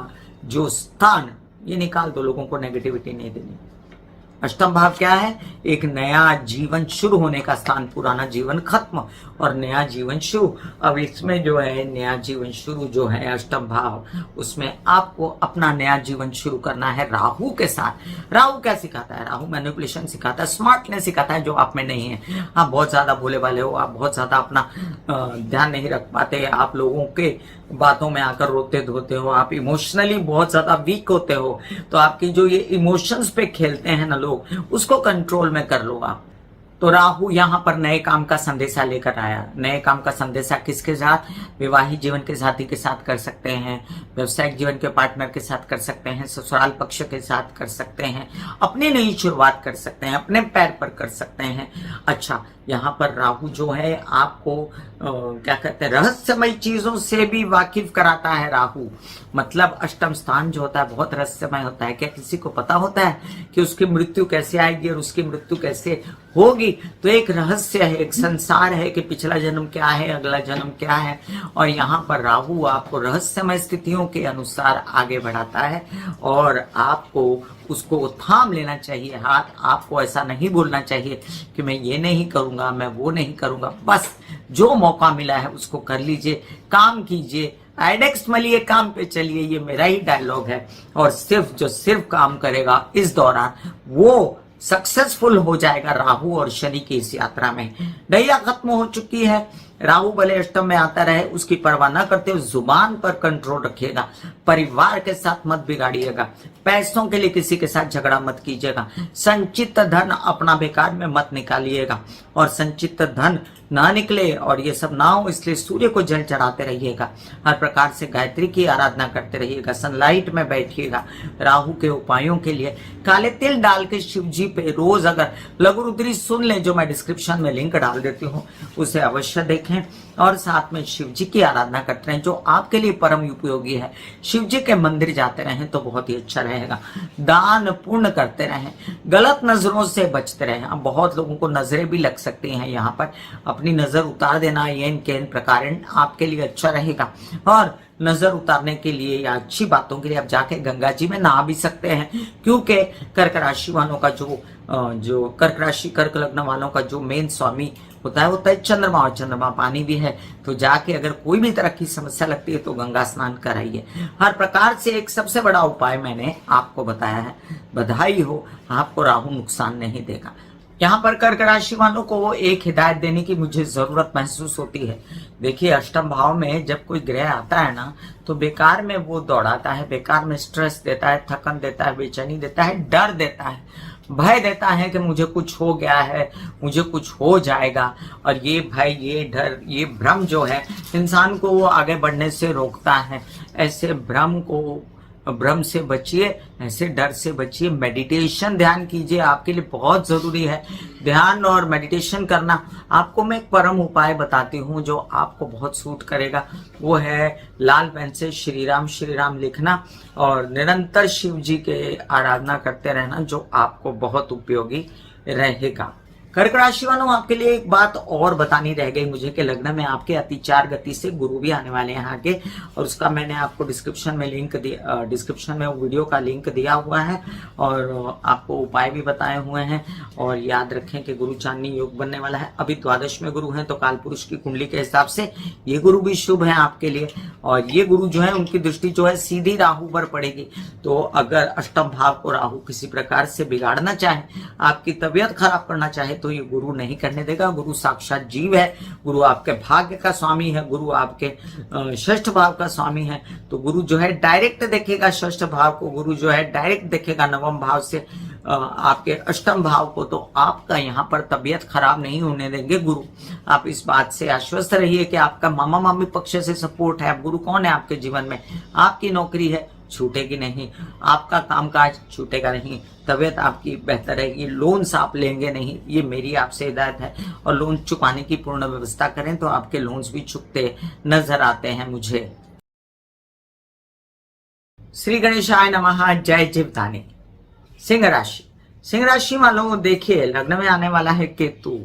जो स्थान, ये निकाल दो, लोगों को नेगेटिविटी नहीं देनी। अष्टम भाव क्या है? एक नया जीवन शुरू होने का स्थान, पुराना जीवन खत्म और नया जीवन शुरू। अब इसमें जो है नया जीवन शुरू जो है अष्टम भाव, उसमें आपको अपना नया जीवन शुरू करना है राहु के साथ। राहु क्या सिखाता है? राहु मैनिपुलेशन सिखाता है, स्मार्टनेस सिखाता है जो आप में नहीं है। आप बहुत ज्यादा भोले वाले हो, आप बहुत ज्यादा अपना ध्यान नहीं रख पाते, आप लोगों के बातों में आकर रोते धोते हो, आप इमोशनली बहुत ज्यादा वीक होते हो, तो आपकी जो ये इमोशंस पे खेलते हैं ना लोग, उसको कंट्रोल में कर लो आप। तो राहु यहाँ पर नए काम का संदेशा लेकर आया। नए काम का संदेशा किसके साथ? विवाहित जीवन के साथी के साथ कर सकते हैं, व्यवसायिक जीवन के पार्टनर के साथ कर सकते हैं, ससुराल पक्ष के साथ कर सकते हैं, अपनी नई शुरुआत कर सकते हैं, अपने पैर पर कर सकते हैं। अच्छा, यहाँ पर राहु जो है आपको क्या कहते हैं, रहस्यमय चीजों से भी वाकिफ कराता है राहु। मतलब अष्टम स्थान जो होता है बहुत रहस्यमय होता है। क्या किसी को पता होता है कि उसकी मृत्यु कैसे आएगी और उसकी मृत्यु कैसे होगी? तो एक रहस्य है, एक संसार है कि पिछला जन्म क्या है, अगला जन्म क्या है, और यहाँ पर राहु आपको रहस्यमय स्थितियों के अनुसार आगे बढ़ाता है, और आपको उसको थाम लेना चाहिए हाथ। आपको ऐसा नहीं बोलना चाहिए कि मैं ये नहीं करूंगा, मैं वो नहीं करूंगा। बस जो मौका मिला है उसको कर लीजिए, काम कीजिए, आइडेक्स मलिए, काम पे चलिए, ये मेरा ही डायलॉग है। और सिर्फ काम करेगा इस दौरान वो सक्सेसफुल हो जाएगा राहु और शनि की इस यात्रा में। दैया खत्म हो चुकी है, राहु भले अष्टम में आता रहे उसकी परवाह न करते हुए जुबान पर कंट्रोल रखिएगा, परिवार के साथ मत बिगाड़िएगा, पैसों के लिए किसी के साथ झगड़ा मत कीजिएगा, संचित धन अपना बेकार में मत निकालिएगा, और संचित धन ना निकले और ये सब ना हो इसलिए सूर्य को जल चढ़ाते रहिएगा, हर प्रकार से गायत्री की आराधना करते रहिएगा, सनलाइट में बैठिएगा। राहु के उपायों के लिए काले तिल डाल के शिव जी पे रोज अगर लघु रुद्री सुन लें, जो मैं डिस्क्रिप्शन में लिंक डाल देती हूँ, उसे अवश्य देखें, और साथ में शिव जी की आराधना करते रहें जो आपके लिए परम उपयोगी है। शिव जी के मंदिर जाते रहें तो बहुत ही अच्छा रहेगा। दान पुण्य करते रहें, गलत नजरों से बचते रहें। अब बहुत लोगों को नजरें भी लग सकती हैं, यहाँ पर अपनी नजर उतार देना ये इनके प्रकार आपके लिए अच्छा रहेगा। और नजर उतारने के लिए या अच्छी बातों के लिए आप जाके गंगा जी में नहा भी सकते हैं, क्योंकि कर्क राशि वालों का जो कर्क राशि कर्क लग्न वालों का जो मेन स्वामी होता है चंद्रमा, और चंद्रमा पानी भी है। तो जाके अगर कोई भी तरह की समस्या लगती है तो गंगा स्नान कराइए। हर प्रकार से एक सबसे बड़ा उपाय मैंने आपको बताया है। बधाई हो, आपको राहु नुकसान नहीं देगा। यहाँ पर कर्क राशि वालों को एक हिदायत देने की मुझे जरूरत महसूस होती है। देखिए, अष्टम भाव में जब कोई ग्रह आता है ना, तो बेकार में वो दौड़ाता है, बेकार में स्ट्रेस देता है, थकन देता है, बेचैनी देता है, डर देता है, भय देता है कि मुझे कुछ हो गया है, मुझे कुछ हो जाएगा। और ये भय, ये डर, ये भ्रम जो है इंसान को आगे बढ़ने से रोकता है। ऐसे भ्रम से बचिए, ऐसे डर से बचिए। मेडिटेशन, ध्यान कीजिए, आपके लिए बहुत जरूरी है। ध्यान और मेडिटेशन करना। आपको मैं एक परम उपाय बताती हूँ जो आपको बहुत सूट करेगा। वो है लाल पेन से श्री राम लिखना और निरंतर शिव जी के आराधना करते रहना, जो आपको बहुत उपयोगी रहेगा। कर्क राशि वालों, आपके लिए एक बात और बतानी रह गई मुझे कि लग्न में आपके अतिचार गति से गुरु भी आने वाले हैं आगे, और उसका मैंने आपको डिस्क्रिप्शन में वीडियो का लिंक दिया हुआ है और आपको उपाय भी बताए हुए हैं। और याद रखें कि गुरु चांदनी योग बनने वाला है। अभी द्वादश में गुरु हैं, तो काल पुरुष की कुंडली के हिसाब से ये गुरु भी शुभ है आपके लिए। और ये गुरु जो है, उनकी दृष्टि जो है सीधी राहु पर पड़ेगी। तो अगर अष्टम भाव को राहु किसी प्रकार से बिगाड़ना चाहे, आपकी तबीयत खराब करना चाहे, तो ये गुरु नहीं करने देगा। गुरु साक्षात जीव है, गुरु आपके भाग्य का स्वामी है, गुरु आपके षष्ठ भाव का स्वामी है। तो गुरु जो है डायरेक्ट देखेगा षष्ठ भाव को, गुरु जो है डायरेक्ट देखेगा नवम भाव से आपके अष्टम भाव को। तो आपका यहाँ पर तबीयत खराब नहीं होने देंगे गुरु। आप इस बात से आश्वस्त रहिए कि आपका मामा मामी पक्ष से सपोर्ट है। अब गुरु कौन है आपके जीवन में? आपकी नौकरी है, छूटेगी नहीं। आपका कामकाज छूटेगा नहीं। तबीयत आपकी बेहतर रहेगी। लोन्स आप लेंगे नहीं, ये मेरी आपसे हिदायत है। और लोन चुकाने की पूर्ण व्यवस्था करें तो आपके लोन्स भी चुकते नजर आते हैं मुझे। श्री गणेशाय नमः। जय जीवदानी। सिंह राशि वालों, देखिए, लग्न में आने वाला है केतु,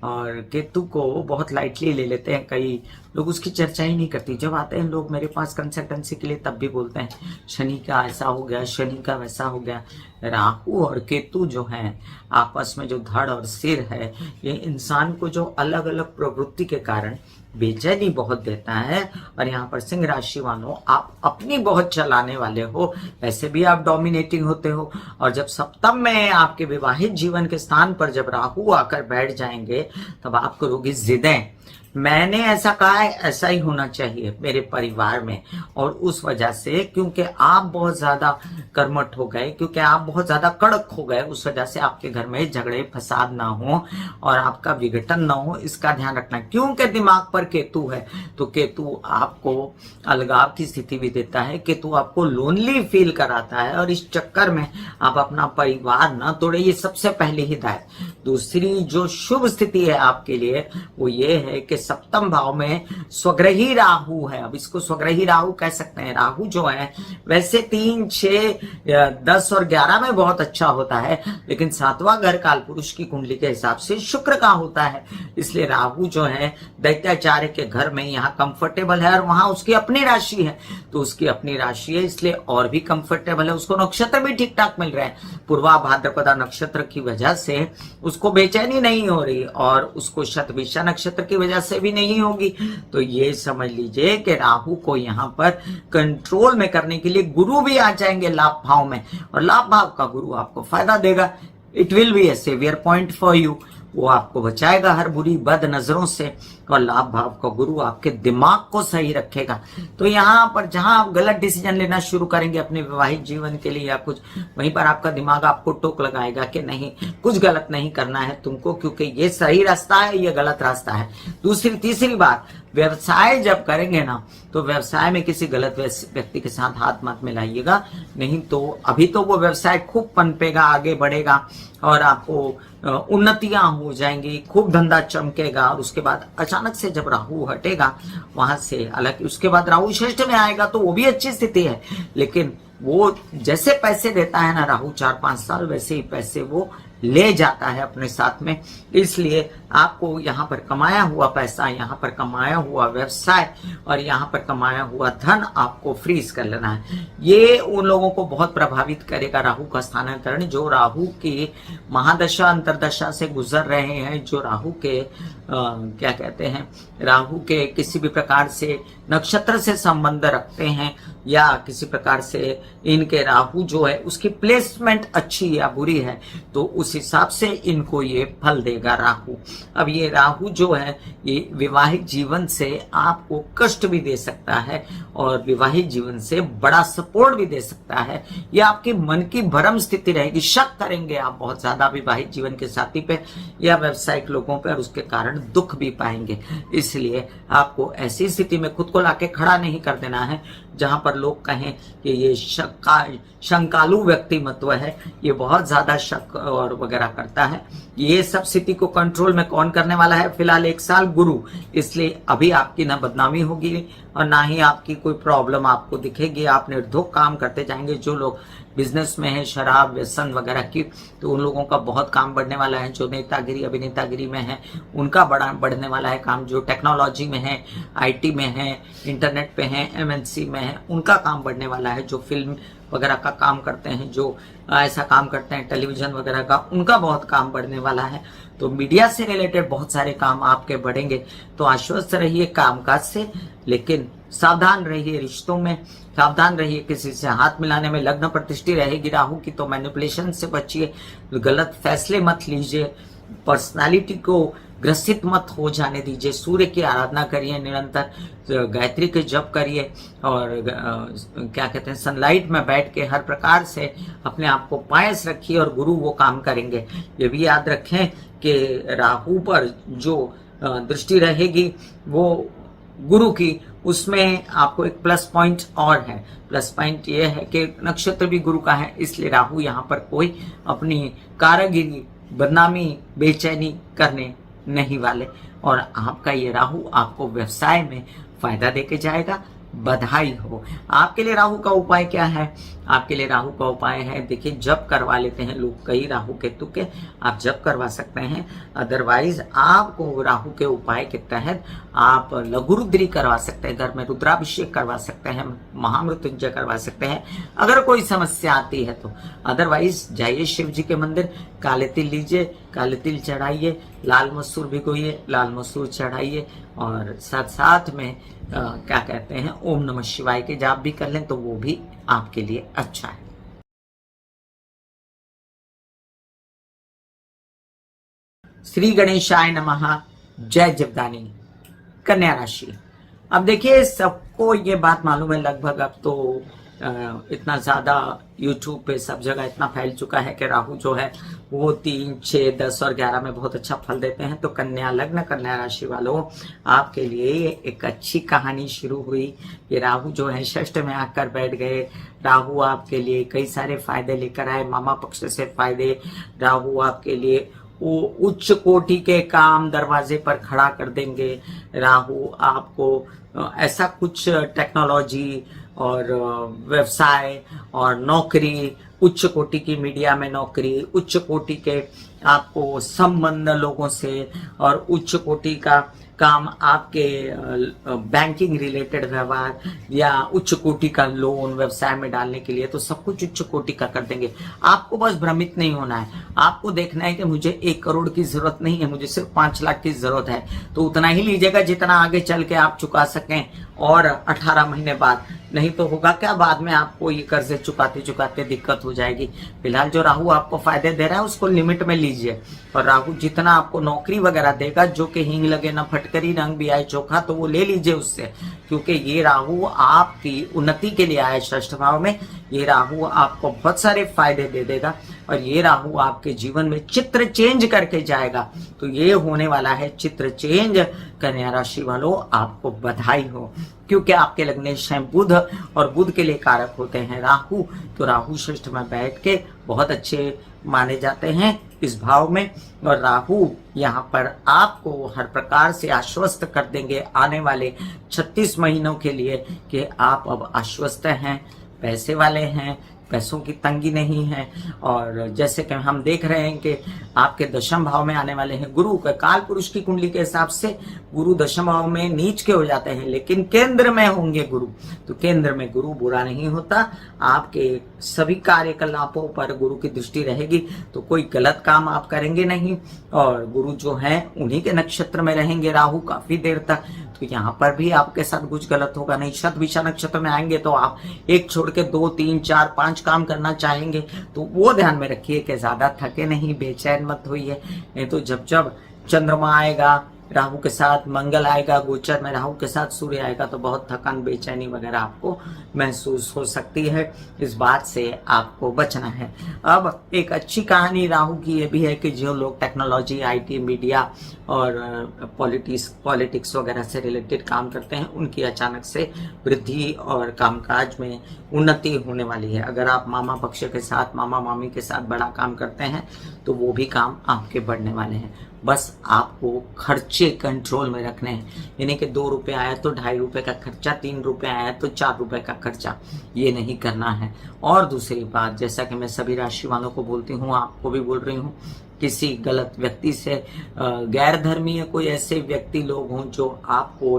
और केतु को बहुत लाइटली ले लेते हैं। कई लोग उसकी चर्चा ही नहीं करती। जब आते हैं लोग मेरे पास कंसल्टेंसी के लिए, तब भी बोलते हैं शनि का ऐसा हो गया, शनि का वैसा हो गया। राहु और केतु जो हैं, आपस में जो धड़ और सिर है, ये इंसान को जो अलग अलग प्रवृत्ति के कारण बेचैनी बहुत देता है। और यहाँ पर सिंह राशि वालों, आप अपनी बहुत चलाने वाले हो, वैसे भी आप डोमिनेटिंग होते हो। और जब सप्तम में आपके विवाहित जीवन के स्थान पर जब राहु आकर बैठ जाएंगे, तब आप करोगे जिदें। मैंने ऐसा कहा है, ऐसा ही होना चाहिए मेरे परिवार में। और उस वजह से, क्योंकि आप बहुत ज्यादा कर्मठ हो गए, क्योंकि आप बहुत ज्यादा कड़क हो गए, उस वजह से आपके घर में झगड़े फसाद ना हो और आपका विघटन ना हो, इसका ध्यान रखना। क्योंकि दिमाग पर केतु है, तो केतु आपको अलगाव की स्थिति भी देता है। केतु आपको लोनली फील कराता है, और इस चक्कर में आप अपना परिवार ना तोड़े। ये सबसे पहली हिदायत। दूसरी जो शुभ स्थिति है आपके लिए, वो ये है कि सप्तम भाव में स्वग्रही राहु है। अब इसको स्वग्रही राहु कह सकते हैं। राहु जो है वैसे 3, 6, 10 और 11 में बहुत अच्छा होता है, लेकिन 7वां घर काल पुरुष की कुंडली के हिसाब से शुक्र का होता है। इसलिए राहु जो है दैत्याचार्य के घर में यहाँ कंफर्टेबल है, और वहां उसकी अपनी राशि है, तो उसकी अपनी राशि है, इसलिए और भी कंफर्टेबल है। उसको नक्षत्र भी ठीक ठाक मिल रहे हैं। पूर्वा भाद्रपदा नक्षत्र की वजह से उसको बेचैनी नहीं हो रही, और उसको शतभिषा नक्षत्र की वजह से भी नहीं होगी। तो ये समझ लीजिए कि राहु को यहाँ पर कंट्रोल में करने के लिए गुरु भी आ जाएंगे लाभ भाव में, और लाभ भाव का गुरु आपको फायदा देगा। It will be a saviour point for you. वो आपको बचाएगा हर बुरी बद नजरों से, और लाभ भाव का गुरु आपके दिमाग को सही रखेगा। तो यहाँ पर जहां आप गलत डिसीजन लेना शुरू करेंगे अपने वैवाहिक जीवन के लिए या कुछ, वहीं पर आपका दिमाग आपको टोक लगाएगा कि नहीं, कुछ गलत नहीं करना है तुमको, क्योंकि ये सही रास्ता है, ये गलत रास्ता है। तीसरी बात, व्यवसाय जब करेंगे ना, तो व्यवसाय में किसी गलत व्यक्ति के साथ हाथ मत मिलाइएगा। नहीं तो अभी तो वो व्यवसाय खूब पनपेगा, आगे बढ़ेगा, और आपको उन्नतियां हो जाएंगी, खूब धंधा चमकेगा। और उसके बाद अचानक से जब राहु हटेगा वहां से, हालांकि उसके बाद राहु षष्ठ में आएगा, तो वो भी अच्छी स्थिति है, लेकिन वो जैसे पैसे देता है ना राहु 4-5 साल, वैसे ही पैसे वो ले जाता है अपने साथ में। इसलिए आपको यहाँ पर कमाया हुआ पैसा, यहाँ पर कमाया हुआ व्यवसाय और यहाँ पर कमाया हुआ धन आपको फ्रीज कर लेना है। ये उन लोगों को बहुत प्रभावित करेगा, राहु का स्थानांतरण, जो राहु की महादशा अंतरदशा से गुजर रहे हैं, जो राहु के क्या कहते हैं, राहु के किसी भी प्रकार से नक्षत्र से संबंध रखते हैं या किसी प्रकार से इनके राहु जो है उसकी प्लेसमेंट अच्छी या बुरी है, तो उस हिसाब से इनको ये फल देगा राहु। अब ये राहु जो है ये विवाहित जीवन से आपको कष्ट भी दे सकता है और विवाहित जीवन से बड़ा सपोर्ट भी दे सकता है। या आपकी मन की भ्रम स्थिति रहेगी, शक करेंगे आप बहुत ज्यादा विवाहित जीवन के साथी पे या व्यावसायिक लोगों पे, और उसके कारण दुख भी पाएंगे। इसलिए आपको ऐसी स्थिति में खुद को लाके खड़ा नहीं कर देना है जहां पर लोग कहें कि ये शंकालु व्यक्तिमत्व है, ये बहुत ज्यादा शक और वगैरह करता है। ये सब स्थिति को कंट्रोल में कौन करने वाला है? फिलहाल 1 साल गुरु। इसलिए अभी आपकी ना बदनामी होगी और ना ही आपकी कोई प्रॉब्लम आपको दिखेगी। आप निर्धोक काम करते जाएंगे। जो लोग बिजनेस में है, शराब व्यसन वगैरह की, तो उन लोगों का बहुत काम बढ़ने वाला है। जो नेतागिरी अभिनेतागिरी में है उनका बढ़ने वाला है काम। जो टेक्नोलॉजी में है, IT में है, इंटरनेट पे है, MNC में है, उनका काम बढ़ने वाला है। जो फिल्म वगैरह का काम करते हैं, जो ऐसा काम करते हैं टेलीविजन वगैरह का, उनका बहुत काम बढ़ने वाला है। तो मीडिया से रिलेटेड बहुत सारे काम आपके बढ़ेंगे। तो आश्वस्त रहिए कामकाज से, लेकिन सावधान रहिए रिश्तों में, सावधान रहिए किसी से हाथ मिलाने में। लग्न प्रतिष्ठा रहेगी राहु की, तो मैनिपुलेशन से बचिए, गलत फैसले मत लीजिए, पर्सनालिटी को ग्रसित मत हो जाने दीजिए। सूर्य की आराधना करिए, निरंतर गायत्री के जप करिए और क्या कहते हैं, सनलाइट में बैठ के हर प्रकार से अपने आप को पायस रखिए और गुरु वो काम करेंगे। ये भी याद रखें कि राहु पर जो दृष्टि रहेगी वो गुरु की, उसमें आपको एक प्लस पॉइंट और है। प्लस पॉइंट ये है कि नक्षत्र भी गुरु का है, इसलिए राहु यहाँ पर कोई अपनी कारागिरी, बदनामी, बेचैनी करने नहीं वाले। और आपका ये राहु आपको व्यवसाय में फायदा देके जाएगा। बधाई हो। आपके लिए राहु का उपाय क्या है? आपके लिए राहु का उपाय है, देखिए, जप करवा लेते हैं लोग कई राहु केतु के, आप जप करवा सकते हैं। अदरवाइज आपको राहु के उपाय के तहत आप लघु रुद्री करवा सकते हैं, घर में रुद्राभिषेक करवा सकते हैं, महामृत्युंजय करवा सकते हैं अगर कोई समस्या आती है तो। अदरवाइज जाइए शिव जी के मंदिर, काले तिल लीजिए, काले तिल चढ़ाइए, लाल मसूर भिगोइए, लाल मसूर चढ़ाइए और साथ साथ में क्या कहते हैं, ओम नमः शिवाय के जाप भी कर लें तो वो भी आपके लिए अच्छा है। श्री गणेशाय नमः। जय जीवदानी। कन्या राशि। अब देखिए, सबको ये बात मालूम है लगभग, अब तो इतना ज्यादा YouTube पे सब जगह इतना फैल चुका है कि राहु जो है वो 3, 6, 10 और 11 में बहुत अच्छा फल देते हैं। तो कन्या लग्न, कन्या राशि वालों, आपके लिए एक अच्छी कहानी शुरू हुई। ये राहु जो है षष्ठ में आकर बैठ गए। राहु आपके लिए कई सारे फायदे लेकर आए, मामा पक्ष से फायदे। राहु आपके लिए वो उच्च कोटि के काम दरवाजे पर खड़ा कर देंगे। राहु आपको ऐसा कुछ टेक्नोलॉजी और व्यवसाय और नौकरी, उच्च कोटि की मीडिया में नौकरी, उच्च कोटि के आपको संबंध लोगों से और उच्च कोटि का काम, आपके बैंकिंग रिलेटेड व्यवहार या उच्च कोटि का लोन व्यवसाय में डालने के लिए, तो सब कुछ उच्च कोटि का कर देंगे। आपको बस भ्रमित नहीं होना है, आपको देखना है कि मुझे 1 करोड़ की जरूरत नहीं है, मुझे सिर्फ 5 लाख की जरूरत है। तो उतना ही लीजिएगा जितना आगे चल के आप चुका सकें और 18 महीने बाद। नहीं तो होगा क्या, बाद में आपको ये कर्जे चुकाते चुकाते दिक्कत हो जाएगी। फिलहाल जो राहु आपको फायदे दे रहा है उसको लिमिट में लीजिए। और राहु जितना आपको नौकरी वगैरह देगा, जो कि हींग लगे ना फटकरी रंग भी आए चोखा, तो वो ले लीजिए उससे, क्योंकि ये राहु आपकी उन्नति के लिए आया षष्ठ भाव में। ये राहु आपको बहुत सारे फायदे दे देगा और ये राहु आपके जीवन में चित्र चेंज करके जाएगा। तो ये होने वाला है चित्र चेंज। कन्या राशि वालों, आपको बधाई हो, क्योंकि आपके लग्नेश हैं बुध और बुध के लिए कारक होते हैं राहु। तो राहु षष्ठ में बैठ के बहुत अच्छे माने जाते हैं इस भाव में। और राहु यहाँ पर आपको हर प्रकार से आश्वस्त कर देंगे आने वाले 36 महीनों के लिए कि आप अब आश्वस्त हैं, पैसे वाले हैं, पैसों की तंगी नहीं है। और जैसे कि हम देख रहे हैं कि आपके दशम भाव में आने वाले हैं गुरु का, काल पुरुष की कुंडली के हिसाब से गुरु दशम भाव में नीच के हो जाते हैं, लेकिन केंद्र में होंगे गुरु, तो केंद्र में गुरु बुरा नहीं होता। आपके सभी कार्यकलापों पर गुरु की दृष्टि रहेगी तो कोई गलत काम आप करेंगे नहीं। और गुरु जो है उन्हीं के नक्षत्र में रहेंगे राहु काफी देर तक, तो यहाँ पर भी आपके साथ कुछ गलत होगा नहीं। शतभिषा नक्षत्र में आएंगे तो आप एक छोड़ के 2, 3, 4, 5 काम करना चाहेंगे, तो वो ध्यान में रखिए कि ज्यादा थके नहीं, बेचैन मत होइए। नहीं तो जब जब चंद्रमा आएगा राहु के साथ, मंगल आएगा गोचर में राहु के साथ, सूर्य आएगा, तो बहुत थकान बेचैनी वगैरह आपको महसूस हो सकती है। इस बात से आपको बचना है। अब एक अच्छी कहानी राहु की ये भी है कि जो लोग टेक्नोलॉजी, आईटी, मीडिया और पॉलिटिक्स वगैरह से रिलेटेड काम करते हैं, उनकी अचानक से वृद्धि और कामकाज में उन्नति होने वाली है। अगर आप मामा पक्ष के साथ, मामा मामी के साथ बड़ा काम करते हैं तो वो भी काम आपके बढ़ने वाले हैं। बस आपको खर्चे कंट्रोल में रखने हैं, यानी कि 2 रुपये आया तो 2.5 रुपये का खर्चा, 3 रुपये आया तो 4 रुपये का खर्चा, ये नहीं करना है। और दूसरी बात, जैसा कि मैं सभी राशि वालों को बोलती हूँ, आपको भी बोल रही हूँ, किसी गलत व्यक्ति से, गैर धर्मीय कोई ऐसे व्यक्ति लोग हों जो आपको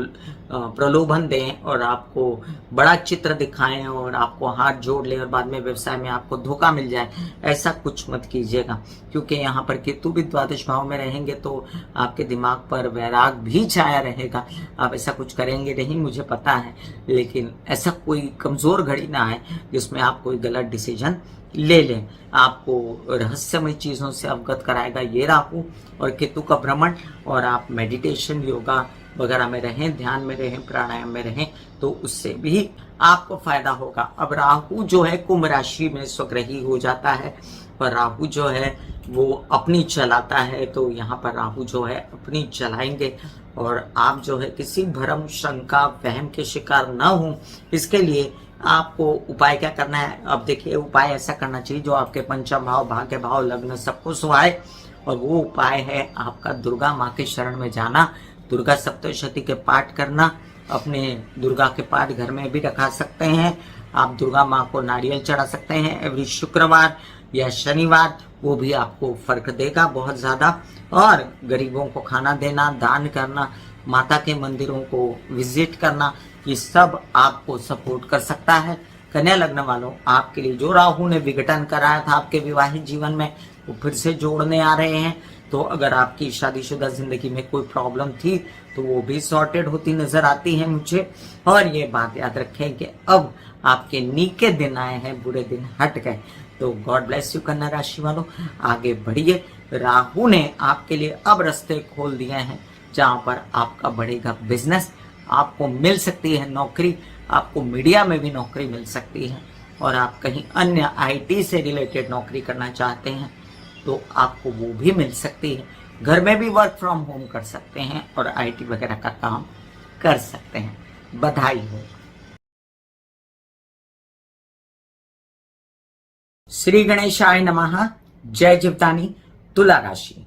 प्रलोभन दें और आपको बड़ा चित्र दिखाएं और आपको हाथ जोड़ लें और बाद में व्यवसाय में आपको धोखा मिल जाए, ऐसा कुछ मत कीजिएगा। क्योंकि यहाँ पर केतु भी द्वादश भाव में रहेंगे तो आपके दिमाग पर वैराग भी छाया रहेगा। आप ऐसा कुछ करेंगे नहीं, मुझे पता है, लेकिन ऐसा कोई कमजोर घड़ी ना आए जिसमें आप कोई गलत डिसीजन ले लें। आपको रहस्यमय चीजों से अवगत कराएगा ये राहु और केतु का भ्रमण। और आप मेडिटेशन, योगा वगैरह में रहें, ध्यान में रहें, प्राणायाम में रहें, तो उससे भी आपको फायदा होगा। अब राहु जो है कुंभ राशि में स्वग्रही हो जाता है, पर राहु जो है वो अपनी चलाता है, तो यहाँ पर राहु जो है अपनी चलाएंगे। और आप जो है किसी भ्रम, शंका, वहम के शिकार न हो, इसके लिए आपको उपाय क्या करना है। अब देखिए, उपाय ऐसा करना चाहिए जो आपके पंचम भाव, भाग्य भाव, लग्न सबको सुहाए। और वो उपाय है आपका दुर्गा माँ के शरण में जाना, दुर्गा सप्तशती के पाठ करना। अपने दुर्गा के पाठ घर में भी रखा सकते हैं। आप दुर्गा माँ को नारियल चढ़ा सकते हैं एवरी शुक्रवार या शनिवार, वो भी आपको फर्क देगा बहुत ज्यादा। और गरीबों को खाना देना, दान करना, माता के मंदिरों को विजिट करना, ये सब आपको सपोर्ट कर सकता है। कन्या लग्न वालों, आपके लिए जो राहु ने विघटन कराया था आपके विवाहित जीवन में, वो फिर से जोड़ने आ रहे हैं। तो अगर आपकी शादीशुदा जिंदगी में कोई प्रॉब्लम थी तो वो भी सॉर्टेड होती नजर आती है मुझे। और ये बात याद रखें कि अब आपके नीके दिन आए हैं, बुरे दिन हट गए। तो गॉड ब्लेस यू कन्या राशि वालों, आगे बढ़िए। राहु ने आपके लिए अब रास्ते खोल दिए हैं जहां पर आपका बढ़ेगा बिजनेस, आपको मिल सकती है नौकरी, आपको मीडिया में भी नौकरी मिल सकती है। और आप कहीं अन्य आईटी से रिलेटेड नौकरी करना चाहते हैं तो आपको वो भी मिल सकती है। घर में भी वर्क फ्रॉम होम कर सकते हैं और आईटी वगैरह का काम कर सकते हैं। बधाई हो। श्री गणेशाय नमः। जय जीवदानी। तुला राशि,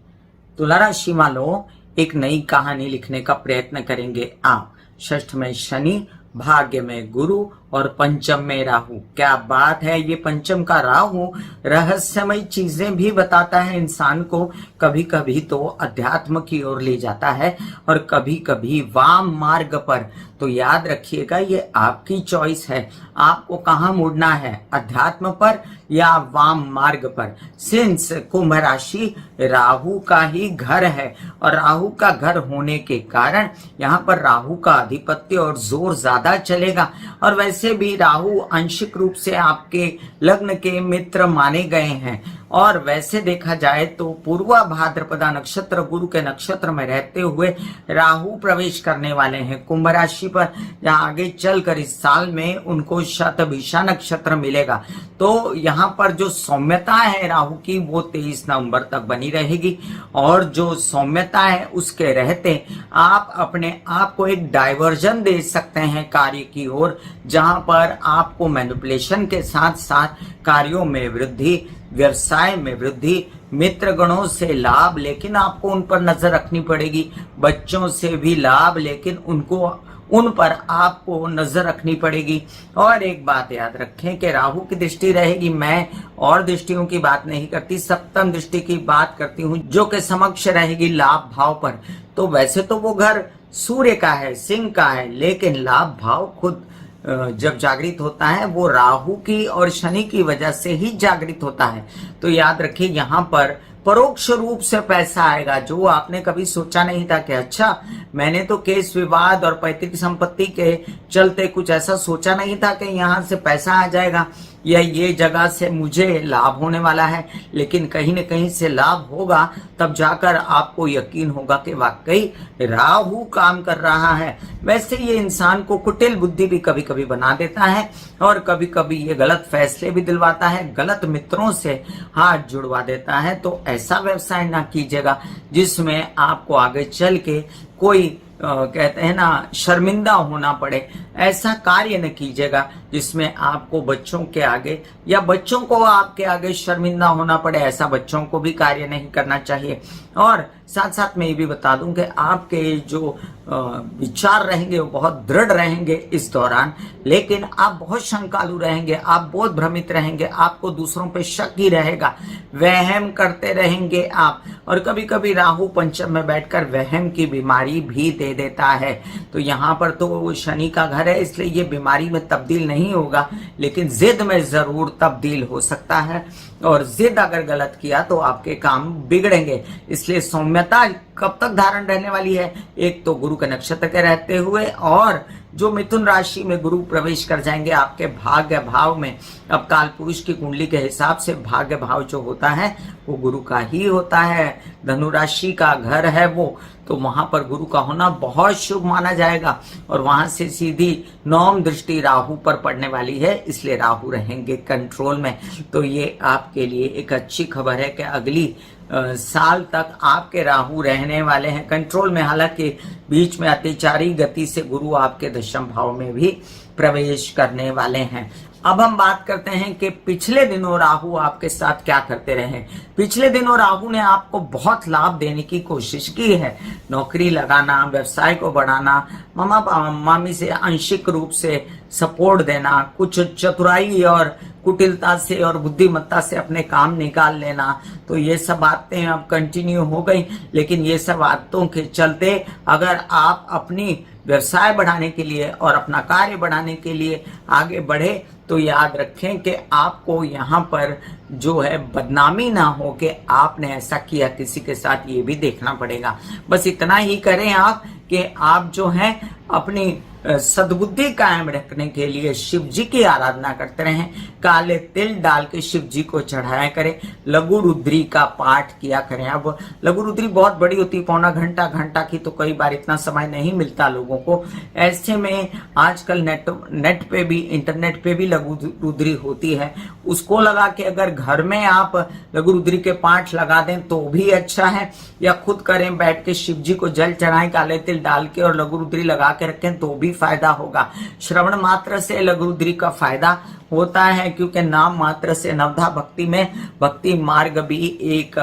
तुला राशि वालों, एक नई कहानी लिखने का प्रयत्न करेंगे आप। षष्ठ में शनि, भाग्य में गुरु और पंचम में राहु। क्या बात है, ये पंचम का राहु रहस्यमय चीजें भी बताता है इंसान को। कभी कभी तो अध्यात्म की ओर ले जाता है और कभी कभी वाम मार्ग पर। तो याद रखिएगा, ये आपकी चॉइस है, आपको कहाँ मुड़ना है, अध्यात्म पर या वाम मार्ग पर। सिंस कुंभ राशि राहु का ही घर है और राहु का घर होने के कारण यहाँ पर राहु का आधिपत्य और जोर ज्यादा चलेगा। और वैसे भी राहु आंशिक रूप से आपके लग्न के मित्र माने गए हैं। और वैसे देखा जाए तो पूर्वा भाद्रपदा नक्षत्र, गुरु के नक्षत्र में रहते हुए राहु प्रवेश करने वाले हैं कुंभ राशि पर, जहाँ आगे चलकर इस साल में उनको शतभिषा नक्षत्र मिलेगा। तो यहाँ पर जो सौम्यता है राहु की, वो 23 नवंबर तक बनी रहेगी। और जो सौम्यता है उसके रहते आप अपने आप को एक डाइवर्जन दे सकते हैं कार्य की ओर, जहां पर आपको मैनिपुलेशन के साथ साथ कार्यों में वृद्धि, व्यवसाय में वृद्धि, मित्र गणों से लाभ, लेकिन आपको उन पर नजर रखनी पड़ेगी। बच्चों से भी लाभ, लेकिन उनको उन पर आपको नजर रखनी पड़ेगी। और एक बात याद रखें कि राहु की दृष्टि रहेगी, मैं और दृष्टियों की बात नहीं करती, सप्तम दृष्टि की बात करती हूँ, जो कि समक्ष रहेगी लाभ भाव पर। तो वैसे तो वो घर सूर्य का है, सिंह का है, लेकिन लाभ भाव खुद जब जागृत होता है वो राहु की और शनि की वजह से ही जागृत होता है। तो याद रखिए यहाँ पर परोक्ष रूप से पैसा आएगा, जो आपने कभी सोचा नहीं था कि अच्छा मैंने तो केस विवाद और पैतृक संपत्ति के चलते कुछ ऐसा सोचा नहीं था कि यहाँ से पैसा आ जाएगा या ये जगह से मुझे लाभ होने वाला है, लेकिन कहीं न कहीं से लाभ होगा। तब जाकर आपको यकीन होगा कि वाकई राहु काम कर रहा है। वैसे ये इंसान को कुटिल बुद्धि भी कभी कभी बना देता है और कभी कभी ये गलत फैसले भी दिलवाता है, गलत मित्रों से हाथ जुड़वा देता है। तो ऐसा व्यवसाय ना कीजिएगा जिसमें आपको आगे चल के कोई कहते हैं ना शर्मिंदा होना पड़े। ऐसा कार्य न कीजिएगा जिसमें आपको बच्चों के आगे या बच्चों को आपके आगे शर्मिंदा होना पड़े। ऐसा बच्चों को भी कार्य नहीं करना चाहिए। और साथ साथ मैं ये भी बता दूं कि आपके जो विचार रहेंगे वो बहुत दृढ़ रहेंगे इस दौरान, लेकिन आप बहुत शंकालु रहेंगे, आप बहुत भ्रमित रहेंगे, आपको दूसरों पे शक ही रहेगा, वहम करते रहेंगे आप। और कभी कभी राहु पंचम में बैठकर वहम की बीमारी भी दे देता है। तो यहाँ पर तो शनि का घर है, इसलिए ये बीमारी में तब्दील नहीं होगा, लेकिन जिद में जरूर तब्दील हो सकता है। और जिद अगर गलत किया तो आपके काम बिगड़ेंगे। इसलिए सौम्यता कब तक धारण रहने वाली है? एक तो गुरु के नक्षत्र के रहते हुए, और जो मिथुन राशि में गुरु प्रवेश कर जाएंगे आपके भाग्य भाव में। अब काल पुरुष की कुंडली के हिसाब से भाग्य भाव जो होता है वो गुरु का ही होता है, धनु राशि का घर है वो, तो वहां पर गुरु का होना बहुत शुभ माना जाएगा। और वहां से सीधी नौम दृष्टि राहु पर पड़ने वाली है, इसलिए राहु रहेंगे कंट्रोल में। तो ये आपके लिए एक अच्छी खबर है कि अगली साल तक आपके राहु रहने वाले हैं कंट्रोल में। हालांकि बीच में अतिचारी गति से गुरु आपके दशम भाव में भी प्रवेश करने वाले हैं। अब हम बात करते हैं कि पिछले दिनों राहु आपके साथ क्या करते रहे। पिछले दिनों राहु ने आपको बहुत लाभ देने की कोशिश की है, नौकरी लगाना, व्यवसाय को बढ़ाना, मामा मामी से आंशिक रूप से सपोर्ट देना, कुछ चतुराई और कुटिलता से और बुद्धिमत्ता से अपने काम निकाल लेना। तो ये सब बातें अब कंटिन्यू हो गई, लेकिन ये सब बातों के चलते अगर आप अपनी व्यवसाय बढ़ाने के लिए और अपना कार्य बढ़ाने के लिए आगे बढ़े तो याद रखें कि आपको यहाँ पर जो है बदनामी ना हो कि आपने ऐसा किया किसी के साथ, ये भी देखना पड़ेगा। बस इतना ही करें आप कि आप जो है अपनी सद्बुद्धि कायम रखने के लिए शिव जी की आराधना करते रहें, काले तिल डाल के शिव जी को चढ़ाया करें, लघु रुद्री का पाठ किया करें। अब लघु रुद्री बहुत बड़ी होती है, पौना घंटा की, तो कई बार इतना समय नहीं मिलता लोगों को। ऐसे में आजकल नेट पे भी, इंटरनेट पे भी लघु रुद्री होती है, उसको लगा के अगर घर में आप लघु रुद्री के पाठ लगा दें तो भी अच्छा है, या खुद करें, बैठ के शिव जी को जल चढ़ाएं काले तिल डाल के और लघु रुद्री लगा के रखें तो भी फायदा होगा। श्रवण मात्र से लघु रुद्री का फायदा होता है, क्योंकि नाम मात्र से नवधा भक्ति में भक्ति मार्ग भी एक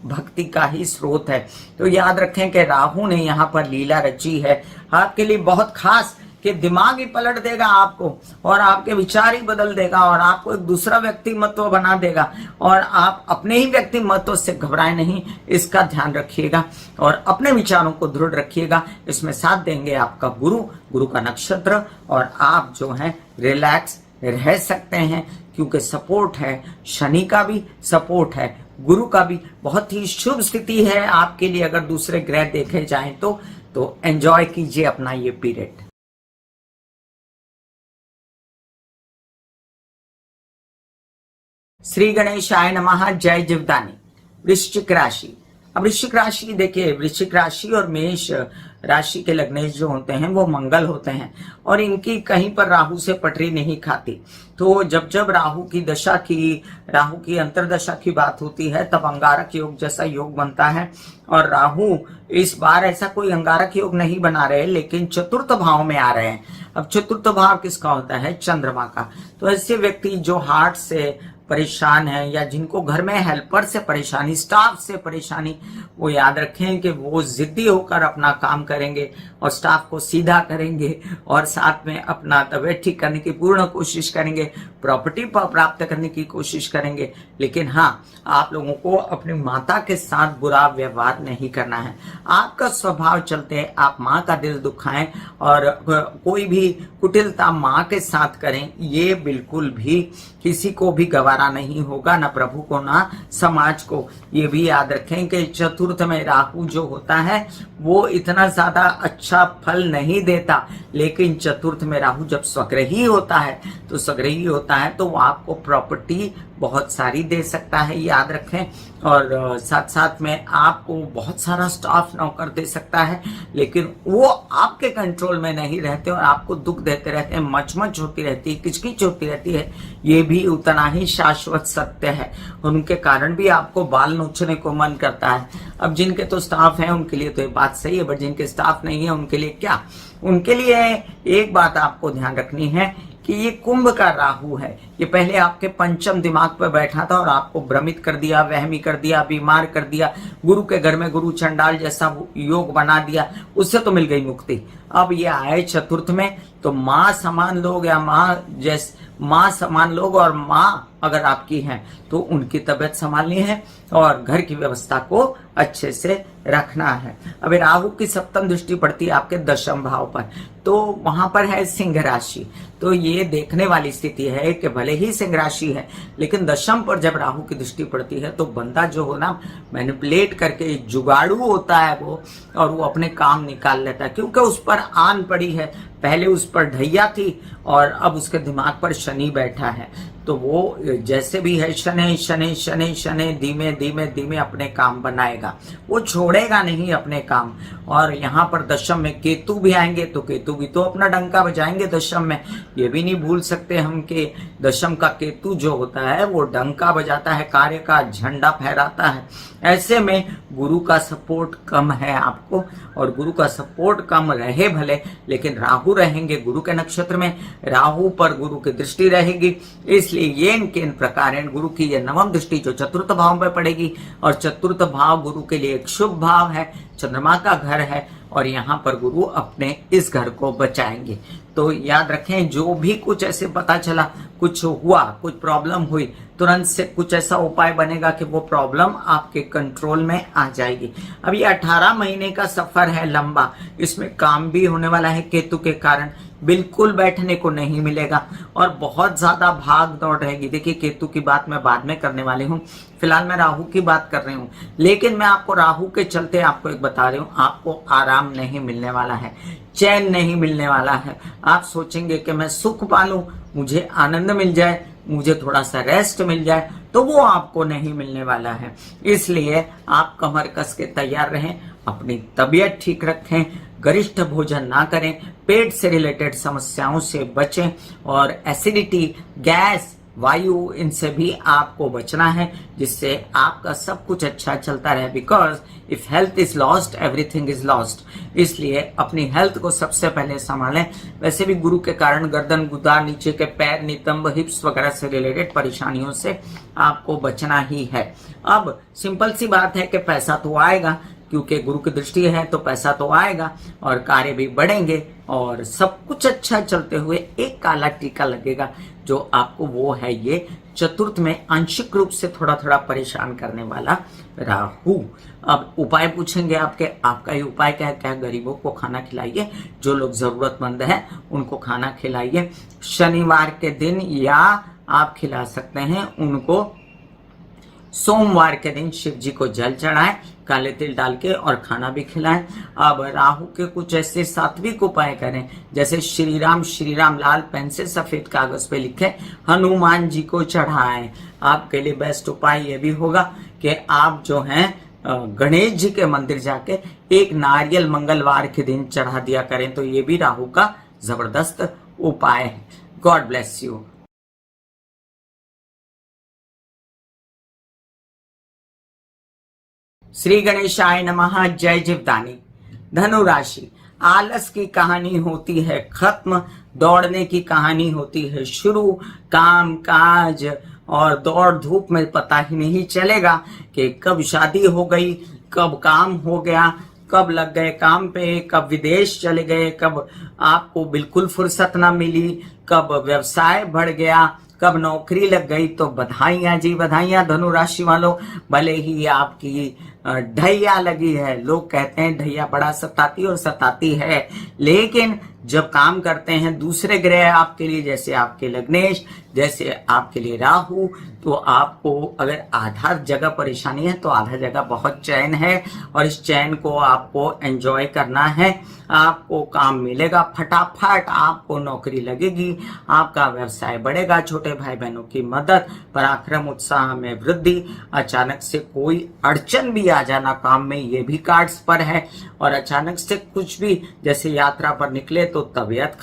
भक्ति का ही स्रोत है। तो याद रखें कि राहु ने यहाँ पर लीला रची है आपके लिए बहुत खास, कि दिमाग ही पलट देगा आपको और आपके विचार ही बदल देगा और आपको एक दूसरा व्यक्तिमत्व बना देगा। और आप अपने ही व्यक्तिमत्व से घबराए नहीं, इसका ध्यान रखिएगा और अपने विचारों को दृढ़ रखिएगा। इसमें साथ देंगे आपका गुरु का नक्षत्र, और आप जो है रिलैक्स रह सकते हैं, क्योंकि सपोर्ट है, शनि का भी सपोर्ट है, गुरु का भी। बहुत ही शुभ स्थिति है आपके लिए अगर दूसरे ग्रह देखे जाएं तो एंजॉय कीजिए अपना ये पीरियड। श्री गणेशाय नमः। जय जीवदानी। वृश्चिक राशि। अब वृश्चिक राशि देखिए, वृश्चिक राशि और मेष राशि के लग्नेश जो होते हैं वो मंगल होते हैं और इनकी कहीं पर राहु से पटरी नहीं खाती। तो जब राहु की दशा की, राहु की अंतरदशा की बात होती है तब अंगारक योग जैसा योग बनता है। और राहु इस बार ऐसा कोई अंगारक योग नहीं बना रहे, लेकिन चतुर्थ भाव में आ रहे हैं। अब चतुर्थ भाव किसका होता है? चंद्रमा का। तो ऐसे व्यक्ति जो हार्ट से परेशान हैं या जिनको घर में हेल्पर से परेशानी, स्टाफ से परेशानी, वो याद रखें कि वो जिद्दी होकर अपना काम करेंगे और स्टाफ को सीधा करेंगे और साथ में अपना तबीयत ठीक करने की पूर्ण कोशिश करेंगे, प्रॉपर्टी प्राप्त करने की कोशिश करेंगे। लेकिन हाँ, आप लोगों को अपनी माता के साथ बुरा व्यवहार नहीं करना है। आपका स्वभाव चलते आप माँ का दिल दुखाएं और कोई भी कुटिलता माँ के साथ करें, ये बिल्कुल भी किसी को भी गवारा नहीं होगा, ना प्रभु को ना समाज को। ये भी याद रखें कि चतुर्थ में राहु जो होता है वो इतना ज्यादा अच्छा फल नहीं देता, लेकिन चतुर्थ में राहु जब स्वग्रही होता है तो स्वग्रही होता है तो वो आपको प्रॉपर्टी बहुत सारी दे सकता है, याद रखें। और साथ साथ में आपको बहुत सारा स्टाफ नौकर दे सकता है, लेकिन वो आपके कंट्रोल में नहीं रहते और आपको दुख देते रहते हैं, मचमच होती रहती है, किचकिच होती रहती है। ये भी उतना ही शाश्वत सत्य है। उनके कारण भी आपको बाल नोचने को मन करता है। अब जिनके तो स्टाफ है उनके लिए तो ये बात सही है, बट जिनके स्टाफ नहीं है उनके लिए क्या? उनके लिए एक बात आपको ध्यान रखनी है कि ये कुंभ का राहु है। ये पहले आपके पंचम दिमाग पर बैठा था और आपको भ्रमित कर दिया, वहमी कर दिया, बीमार कर दिया, गुरु के घर में गुरु चंडाल जैसा योग बना दिया, उससे तो मिल गई मुक्ति। अब ये आए चतुर्थ में तो माँ समान लोग या माँ समान लोग और माँ अगर आपकी हैं तो उनकी तबीयत संभालनी है और घर की व्यवस्था को अच्छे से रखना है। अब राहु की सप्तम दृष्टि पड़ती है आपके दशम भाव पर, तो वहां पर है सिंह राशि। तो ये देखने वाली स्थिति है कि भले ही सिंह राशि है लेकिन दशम पर जब राहु की दृष्टि पड़ती है तो बंदा जो हो ना मैनिपुलेट करके जुगाड़ू होता है वो, और वो अपने काम निकाल लेता है क्योंकि उस पर आन पड़ी है। पहले उस पर ढैया थी और अब उसके दिमाग पर शनि बैठा है, तो वो जैसे भी है शनि शनि शनि शनि धीमे धीमे धीमे अपने काम बनाएगा, वो छोड़ेगा नहीं अपने काम। और यहाँ पर दशम में केतु भी आएंगे तो केतु भी तो अपना डंका बजाएंगे दशम में। ये भी नहीं भूल सकते हम कि दशम का केतु जो होता है वो डंका बजाता है, कार्य का झंडा फहराता है। ऐसे में गुरु का सपोर्ट कम है आपको, और गुरु का सपोर्ट कम रहे भले, लेकिन राहु रहेंगे गुरु के नक्षत्र में, राहु पर गुरु की दृष्टि रहेगी, इसलिए ये इन प्रकार गुरु की ये नवम दृष्टि जो चतुर्थ भाव में पड़ेगी, और चतुर्थ भाव गुरु के लिए एक शुभ भाव है, चंद्रमा का घर है, और यहाँ पर गुरु अपने इस घर को बचाएंगे। तो याद रखें, जो भी कुछ ऐसे पता चला, कुछ हुआ, कुछ प्रॉब्लम हुई, तुरंत से कुछ ऐसा उपाय बनेगा कि वो प्रॉब्लम आपके कंट्रोल में आ जाएगी। अब ये 18 महीने का सफर है लंबा, इसमें काम भी होने वाला है केतु के कारण, बिल्कुल बैठने को नहीं मिलेगा और बहुत ज्यादा भाग दौड़ रहेगी। देखिए, केतु की बात मैं बाद में करने वाली हूँ, फिलहाल मैं राहु की बात कर रही हूँ। लेकिन मैं आपको राहु के चलते आपको एक बता रही हूँ, आपको आराम नहीं मिलने वाला है, चैन नहीं मिलने वाला है। आप सोचेंगे कि मैं सुख पालूं, मुझे आनंद मिल जाए, मुझे थोड़ा सा रेस्ट मिल जाए, तो वो आपको नहीं मिलने वाला है। इसलिए आप कमर कस के तैयार रहें, अपनी तबीयत ठीक रखें, गरिष्ठ भोजन ना करें, पेट से रिलेटेड समस्याओं से बचें, और एसिडिटी, गैस, वायु, इनसे भी आपको बचना है, जिससे आपका सब कुछ अच्छा चलता रहे। Because if health is lost everything is lost. इसलिए अपनी हेल्थ को सबसे पहले संभालें। वैसे भी गुरु के कारण गर्दन, गुदा, नीचे के पैर, नितंब, हिप्स वगैरह से रिलेटेड परेशानियों से आपको बचना ही है। अब सिंपल सी बात है कि पैसा तो आएगा, क्योंकि गुरु की दृष्टि है तो पैसा तो आएगा और कार्य भी बढ़ेंगे और सब कुछ अच्छा चलते हुए एक काला टीका लगेगा जो आपको वो है ये चतुर्थ में आंशिक रूप से थोड़ा थोड़ा परेशान करने वाला राहु। अब उपाय पूछेंगे आपका ये उपाय क्या है? क्या गरीबों को खाना खिलाइए, जो लोग जरूरतमंद है उनको खाना खिलाइए। शनिवार के दिन या आप खिला सकते हैं उनको सोमवार के दिन शिव जी को जल चढ़ाएं काले तिल डाल के, और खाना भी खिलाएं। अब राहु के कुछ ऐसे सात्विक उपाय करें, जैसे श्री राम लाल पेन से सफेद कागज पे लिखे हनुमान जी को चढ़ाएं। आपके लिए बेस्ट उपाय ये भी होगा कि आप जो हैं गणेश जी के मंदिर जाके एक नारियल मंगलवार के दिन चढ़ा दिया करें, तो ये भी राहु का जबरदस्त उपाय है। God bless you. श्री गणेशाय नमः। जय जीवदानी। धनु राशि, आलस की कहानी होती है खत्म, दौड़ने की कहानी होती है शुरू। काम काज और दौड़ धूप में पता ही नहीं चलेगा कि कब शादी हो गई, कब काम हो गया, कब लग गए काम पे, कब विदेश चले गए, कब आपको बिल्कुल फुर्सत ना मिली, कब व्यवसाय बढ़ गया, कब नौकरी लग गई। तो बधाइयां जी बधाइयां धनु राशि वालों, भले ही आपकी ढैया लगी है। लोग कहते हैं ढैया बड़ा सताती और सताती है, लेकिन जब काम करते हैं दूसरे ग्रह आपके लिए, जैसे आपके लग्नेश, जैसे आपके लिए राहु, तो आपको अगर आधा जगह परेशानी है तो आधा जगह बहुत चैन है, और इस चैन को आपको एंजॉय करना है। आपको काम मिलेगा फटाफट, आपको नौकरी लगेगी, आपका व्यवसाय बढ़ेगा, छोटे भाई बहनों की मदद, पराक्रम उत्साह में वृद्धि, अचानक से कोई अड़चन भी आ जाना काम में, ये भी कार्ड्स पर है। और अचानक से कुछ भी जैसे यात्रा पर निकले तो तबीयत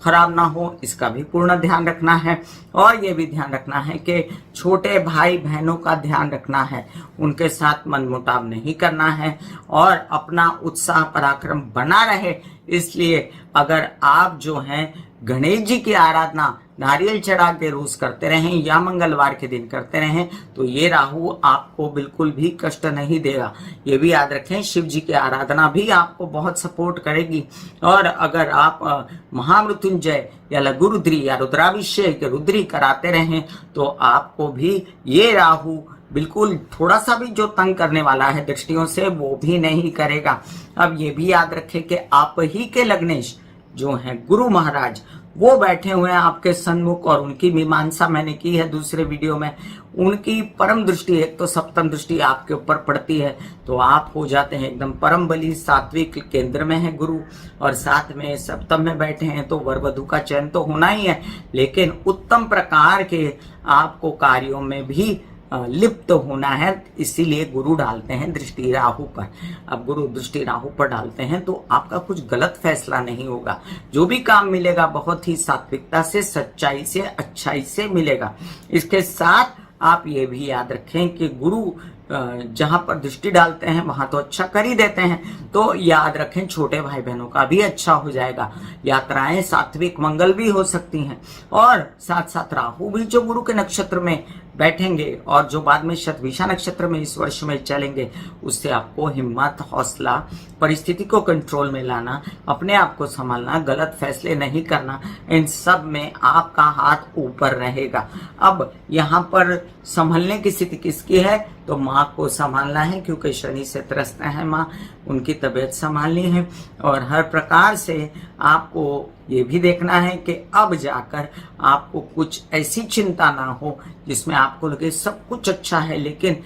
खराब ना हो, इसका भी पूर्ण ध्यान रखना है। और ये भी ध्यान रखना है कि छोटे भाई बहनों का ध्यान रखना है, उनके साथ मनमुटाव नहीं करना है और अपना उत्साह पराक्रम बना रहे। इसलिए अगर आप जो हैं गणेश जी की आराधना नारियल चढ़ा के रोज करते रहें या मंगलवार के दिन करते रहें, तो ये राहु आपको बिल्कुल भी कष्ट नहीं देगा। ये भी याद रखें, शिव जी की आराधना भी आपको बहुत सपोर्ट करेगी। और अगर आप महामृत्युंजय या लघु रुद्री या रुद्राभिषेक रुद्री कराते रहें तो आपको भी ये राहु बिल्कुल थोड़ा सा भी जो तंग करने वाला है दृष्टियों से, वो भी नहीं करेगा। अब ये भी याद रखें कि आप ही के लग्नेश जो हैं गुरु महाराज, वो बैठे हुए हैं आपके सन्मुख, और उनकी मीमांसा मैंने की है दूसरे वीडियो में। उनकी परम दृष्टि, एक तो सप्तम दृष्टि आपके ऊपर पड़ती है, तो आप हो जाते हैं एकदम परम बली। सात्विक केंद्र में है गुरु और साथ में सप्तम में बैठे हैं, तो वर वधु का चयन तो होना ही है, लेकिन उत्तम प्रकार के आपको कार्यों में भी लिप्त होना है। इसीलिए गुरु डालते हैं दृष्टि राहु पर। अब गुरु दृष्टि राहु पर डालते हैं तो आपका कुछ गलत फैसला नहीं होगा, जो भी काम मिलेगा बहुत ही सात्विकता से, सच्चाई से, अच्छाई से मिलेगा। इसके साथ आप ये भी याद रखें कि गुरु जहां पर दृष्टि डालते हैं वहां तो अच्छा कर ही देते हैं, तो याद रखें छोटे भाई बहनों का भी अच्छा हो जाएगा। यात्राएं सात्विक मंगल भी हो सकती हैं, और साथ साथ राहु भी जो गुरु के नक्षत्र में बैठेंगे और जो बाद में शतभिषा नक्षत्र में इस वर्ष में चलेंगे, उससे आपको हिम्मत, हौसला, परिस्थिति को कंट्रोल में लाना, अपने आप को संभालना, गलत फैसले नहीं करना, इन सब में आपका हाथ ऊपर रहेगा। अब यहाँ पर संभलने की स्थिति किसकी है, तो माँ को संभालना है, क्योंकि शनि से त्रस्त है माँ, उनकी तबीयत संभालनी है। और हर प्रकार से आपको ये भी देखना है कि अब जाकर आपको कुछ ऐसी चिंता ना हो जिसमें आपको लगे सब कुछ अच्छा है, लेकिन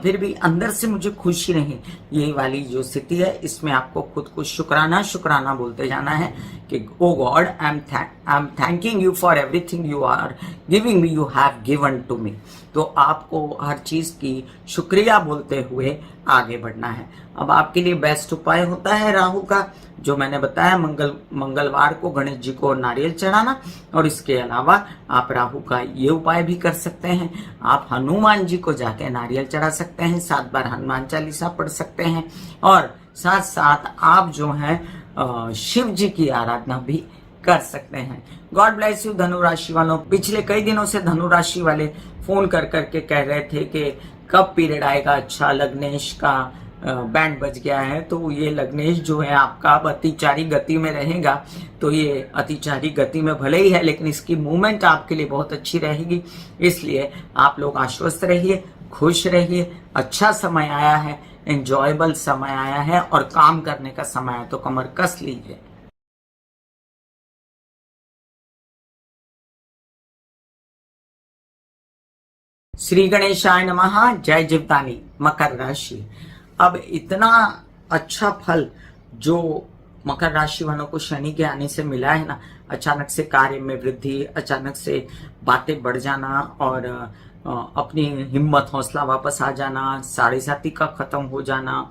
फिर भी अंदर से मुझे खुशी नहीं। यही वाली जो स्थिति है, इसमें आपको खुद को शुक्राना बोलते जाना है कि oh God, I am thanking you for everything you are giving me, you have given to me. तो आपको हर चीज की शुक्रिया बोलते हुए आगे बढ़ना है। अब आपके लिए बेस्ट उपाय होता है राहु का, जो मैंने बताया, मंगलवार को गणेश जी को नारियल चढ़ाना। और इसके अलावा आप राहु का ये उपाय भी कर सकते हैं, आप हनुमान जी को जाके नारियल चढ़ा सकते हैं, 7 बार हनुमान चालीसा पढ़ सकते हैं, और साथ साथ आप जो है शिव जी की आराधना भी कर सकते हैं। गॉड ब्लेस यू धनु राशि वालों। पिछले कई दिनों से धनु राशि वाले फोन कर करके कह रहे थे कि कब पीरियड आएगा अच्छा, लग्नेश का बैंड बज गया है। तो ये लग्नेश जो है आपका अब अतिचारी गति में रहेगा, तो ये अतिचारी गति में भले ही है, लेकिन इसकी मूवमेंट आपके लिए बहुत अच्छी रहेगी। इसलिए आप लोग आश्वस्त रहिए, खुश रहिए, अच्छा समय आया है, एंजॉयबल समय आया है, और काम करने का समय है, तो कमर कस लीजिए। श्री गणेशाय नमः। जय जीवदानी। मकर राशि, अब इतना अच्छा फल जो मकर राशि वालों को शनि के आने से मिला है ना, अचानक से कार्य में वृद्धि, अचानक से बातें बढ़ जाना, और अपनी हिम्मत हौसला वापस आ जाना, साढ़े साथी का खत्म हो जाना।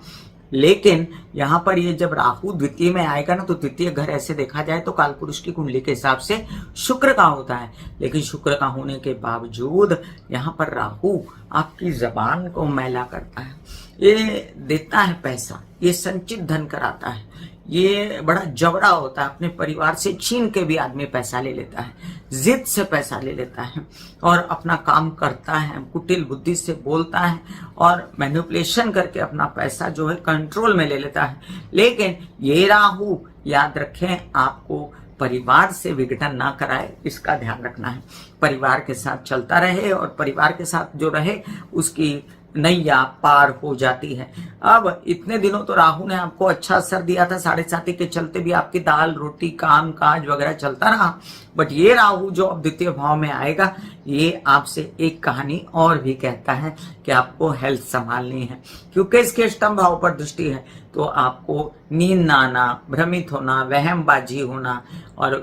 लेकिन यहाँ पर ये जब राहु द्वितीय में आएगा ना, तो द्वितीय घर ऐसे देखा जाए तो कालपुरुष की कुंडली के हिसाब से शुक्र का होता है, लेकिन शुक्र का होने के बावजूद यहाँ पर राहु आपकी जबान को मैला करता है। ये देता है पैसा, ये संचित धन कराता है, ये बड़ा जबरा होता है, अपने परिवार से छीन के भी आदमी पैसा ले लेता है, जिद से पैसा ले लेता है और अपना काम करता है, कुटिल बुद्धि से बोलता है और मैनिपुलेशन करके अपना पैसा जो है कंट्रोल में ले लेता है। लेकिन ये राहु याद रखें आपको परिवार से विघटन ना कराए, इसका ध्यान रखना है। परिवार के साथ चलता रहे और परिवार के साथ जो रहे उसकी नैया पार हो जाती है। अब इतने दिनों तो राहु ने आपको अच्छा असर दिया था, 7.5 के चलते भी आपकी दाल रोटी काम काज वगैरह चलता रहा। बट ये राहु जो अब द्वितीय भाव में आएगा, ये आपसे एक कहानी और भी कहता है कि आपको हेल्थ संभालनी है, क्योंकि इसके अष्टम भाव पर दृष्टि है। तो आपको नींद ना आना, भ्रमित होना, वहमबाजी होना और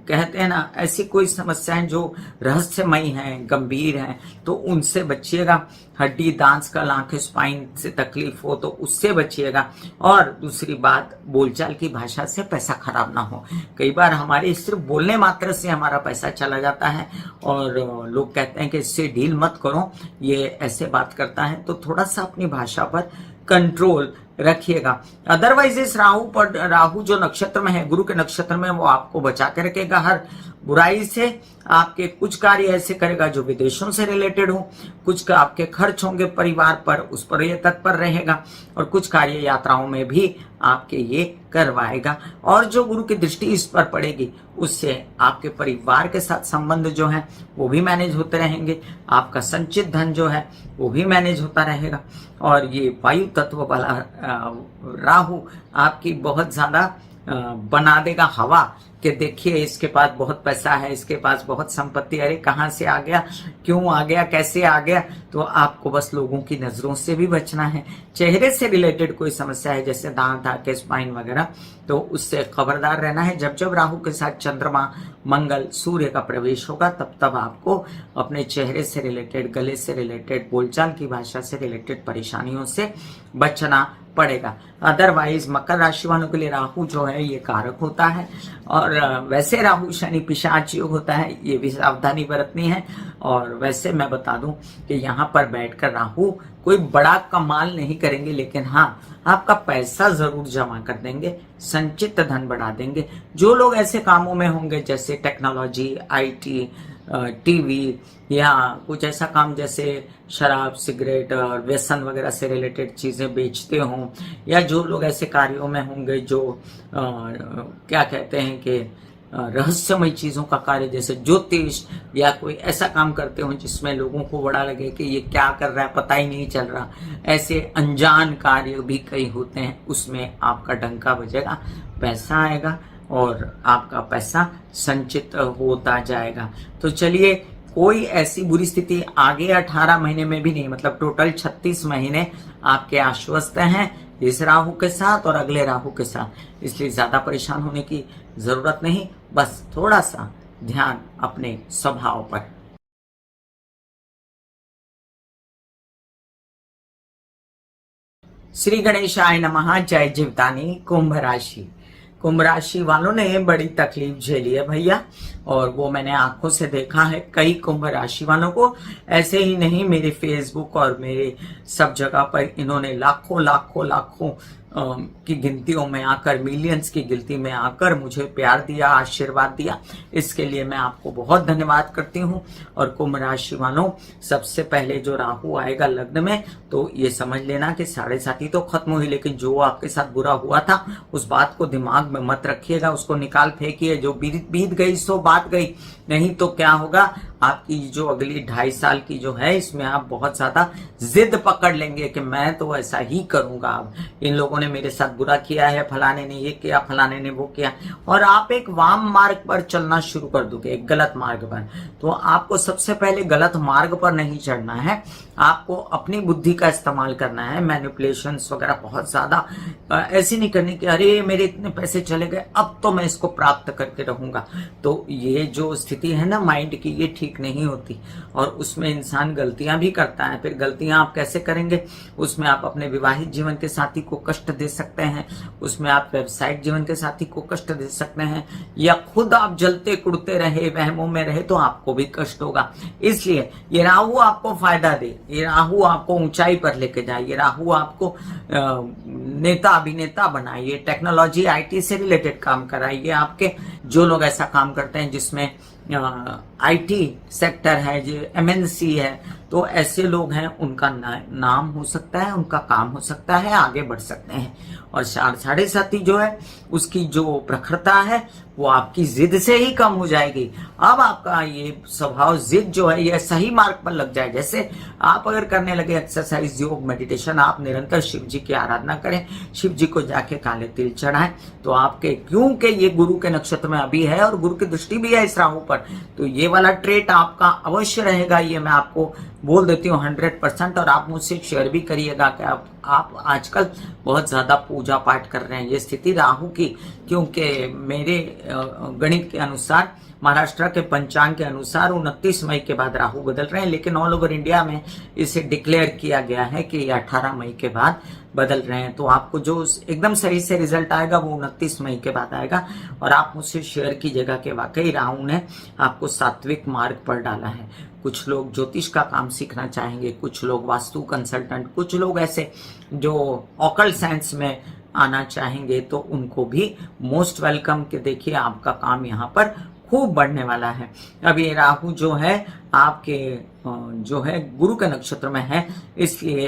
कहते हैं ना ऐसी कोई समस्याएं जो रहस्यमयी हैं, गंभीर हैं, तो उनसे बचिएगा। हड्डी दांत का आंखें स्पाइन से तकलीफ हो तो उससे बचिएगा। और दूसरी बात, बोलचाल की भाषा से पैसा खराब ना हो। कई बार हमारे सिर्फ बोलने मात्र से हमारा पैसा चला जाता है और लोग कहते हैं कि इससे डील मत करो, ये ऐसे बात करता है। तो थोड़ा सा अपनी भाषा पर कंट्रोल रखिएगा। अदरवाइज इस राहु जो नक्षत्र में है, गुरु के नक्षत्र में, वो आपको बचा के रखेगा हर बुराई से। आपके कुछ कार्य ऐसे करेगा जो विदेशों से रिलेटेड हो, कुछ का आपके खर्च होंगे परिवार पर, उस पर ये तत्पर रहेगा और कुछ कार्य यात्राओं में भी आपके ये करवाएगा। और जो गुरु की दृष्टि इस पर पड़ेगी उससे आपके परिवार के साथ संबंध जो है वो भी मैनेज होते रहेंगे, आपका संचित धन जो है वो भी मैनेज होता रहेगा। और ये वायु तत्व वाला राहु आपकी बहुत ज्यादा बना देगा हवा कि देखिए इसके पास बहुत पैसा है, इसके पास बहुत संपत्ति, अरे कहाँ से आ गया, क्यों आ गया, कैसे आ गया। तो आपको बस लोगों की नजरों से भी बचना है। चेहरे से रिलेटेड कोई समस्या है जैसे दांत आंखें स्पाइन वगैरह, तो उससे खबरदार रहना है। जब जब राहु के साथ चंद्रमा मंगल सूर्य का प्रवेश होगा तब तब आपको अपने चेहरे से रिलेटेड, गले से रिलेटेड, बोलचाल की भाषा से रिलेटेड परेशानियों से बचना पड़ेगा। अदरवाइज मकर राशि वालों के लिए राहु जो है ये कारक होता है और वैसे राहु शनि पिशाच योग होता है, ये भी सावधानी बरतनी है। और वैसे मैं बता दूं कि यहाँ पर बैठकर राहु कोई बड़ा कमाल नहीं करेंगे, लेकिन हाँ आपका पैसा जरूर जमा कर देंगे, संचित धन बढ़ा देंगे। जो लोग ऐसे कामों में होंगे जैसे टेक्नोलॉजी, IT, टीवी या कुछ ऐसा काम जैसे शराब, सिगरेट और व्यसन वगैरह से रिलेटेड चीजें बेचते हों, या जो लोग ऐसे कार्यों में होंगे जो क्या कहते हैं कि रहस्यमय चीजों का कार्य जैसे ज्योतिष या कोई ऐसा काम करते हो जिसमें लोगों को बड़ा लगे कि ये क्या कर रहा है पता ही नहीं चल रहा, ऐसे अनजान कार्य भी कई होते हैं, उसमें आपका डंका बजेगा, पैसा आएगा और आपका पैसा संचित होता जाएगा। तो चलिए, कोई ऐसी बुरी स्थिति आगे 18 महीने में भी नहीं, मतलब टोटल 36 महीने आपके आश्वस्त हैं इस राहु के साथ और अगले राहु के साथ, इसलिए ज्यादा परेशान होने की जरूरत नहीं। बस थोड़ा सा ध्यान अपने स्वभाव पर। श्री गणेशाय नमः। जय जीवदानी। कुंभ राशि वालों ने बड़ी तकलीफ झेली है भैया, और वो मैंने आंखों से देखा है कई कुंभ राशि वालों को। ऐसे ही नहीं, मेरे फेसबुक और मेरे सब जगह पर इन्होंने लाखों की गिनतियों में आकर, मिलियंस की गिनती में आकर मुझे प्यार दिया, आशीर्वाद दिया। इसके लिए मैं आपको बहुत धन्यवाद करती हूँ। और कुंभ राशि वालों, सबसे पहले जो राहु आएगा लग्न में, तो ये समझ लेना कि 7.5 तो खत्म हुई, लेकिन जो आपके साथ बुरा हुआ था उस बात को दिमाग में मत रखिएगा, उसको निकाल फेंकिए। जो बीत गई सो बात गई, नहीं तो क्या होगा, आपकी जो अगली 2.5 साल की जो है इसमें आप बहुत ज्यादा जिद पकड़ लेंगे कि मैं तो ऐसा ही करूंगा। अब इन लोगों ने मेरे साथ बुरा किया है, फलाने ने ये किया, फलाने ने वो किया, और आप एक वाम मार्ग पर चलना शुरू कर दोगे, एक गलत मार्ग पर। तो आपको सबसे पहले गलत मार्ग पर नहीं चढ़ना है, आपको अपनी बुद्धि का इस्तेमाल करना है। मैनिपुलेशंस वगैरह बहुत ज्यादा ऐसी नहीं करनी कि अरे मेरे इतने पैसे चले गए, अब तो मैं इसको प्राप्त करके रहूंगा। तो ये जो स्थिति है ना माइंड की, ये ठीक ठीक नहीं होती और उसमें इंसान गलतियां भी करता है। फिर गलतियां आप कैसे करेंगे? उसमें आप अपने विवाहित जीवन के साथी को कष्ट दे सकते हैं, उसमें आप व्यवसायिक जीवन के साथी को कष्ट दे सकते हैं, या खुद आप जलते कुड़ते रहे, वहमों में रहे तो आपको भी कष्ट होगा। इसलिए ये राहु आपको फायदा दे, ये राहु आपको ऊंचाई पर लेके जाए, ये राहु आपको नेता अभिनेता बनाए, ये टेक्नोलॉजी आईटी से रिलेटेड काम कराए, ये आपके जो लोग ऐसा काम करते हैं जिसमें आईटी सेक्टर है, जो एमएनसी है, तो ऐसे लोग हैं, उनका नाम हो सकता है, उनका काम हो सकता है, आगे बढ़ सकते हैं। और साढ़े साथी जो है उसकी जो प्रखरता है वो आपकी जिद से ही कम हो जाएगी। अब आपका ये स्वभाव जिद जो है ये सही मार्ग पर लग जाए। जैसे आप अगर करने लगे एक्सरसाइज, योग, मेडिटेशन, आप निरंतर शिव जी की आराधना करें, शिव जी को जाके काले तिल चढ़ाएं, तो आपके, क्योंकि ये गुरु के नक्षत्र में अभी है और गुरु की दृष्टि भी है इस राहु पर, तो ये वाला ट्रेट आपका अवश्य रहेगा। ये मैं आपको बोल देती हूँ 100%। और आप मुझसे शेयर भी करिएगा कि आप आजकल बहुत ज्यादा पूजा पाठ कर रहे हैं। ये स्थिति राहु की, क्योंकि मेरे गणित के अनुसार, महाराष्ट्र के पंचांग के अनुसार 29 मई के बाद राहु बदल रहे हैं, लेकिन ऑल ओवर इंडिया में इसे डिक्लेयर किया गया है कि ये 18 मई के बाद बदल रहे हैं। तो आपको जो एकदम सही से रिजल्ट आएगा वो 29 मई के बाद आएगा। और आप मुझसे शेयर कीजिएगा कि वाकई राहु ने आपको सात्विक मार्ग पर डाला है। कुछ लोग ज्योतिष का काम सीखना चाहेंगे, कुछ लोग वास्तु कंसल्टेंट, कुछ लोग ऐसे जो ऑकल्ट साइंस में आना चाहेंगे, तो उनको भी मोस्ट वेलकम। के देखिए आपका काम यहाँ पर खूब बढ़ने वाला है। अब ये राहु जो है आपके जो है गुरु के नक्षत्र में है, इसलिए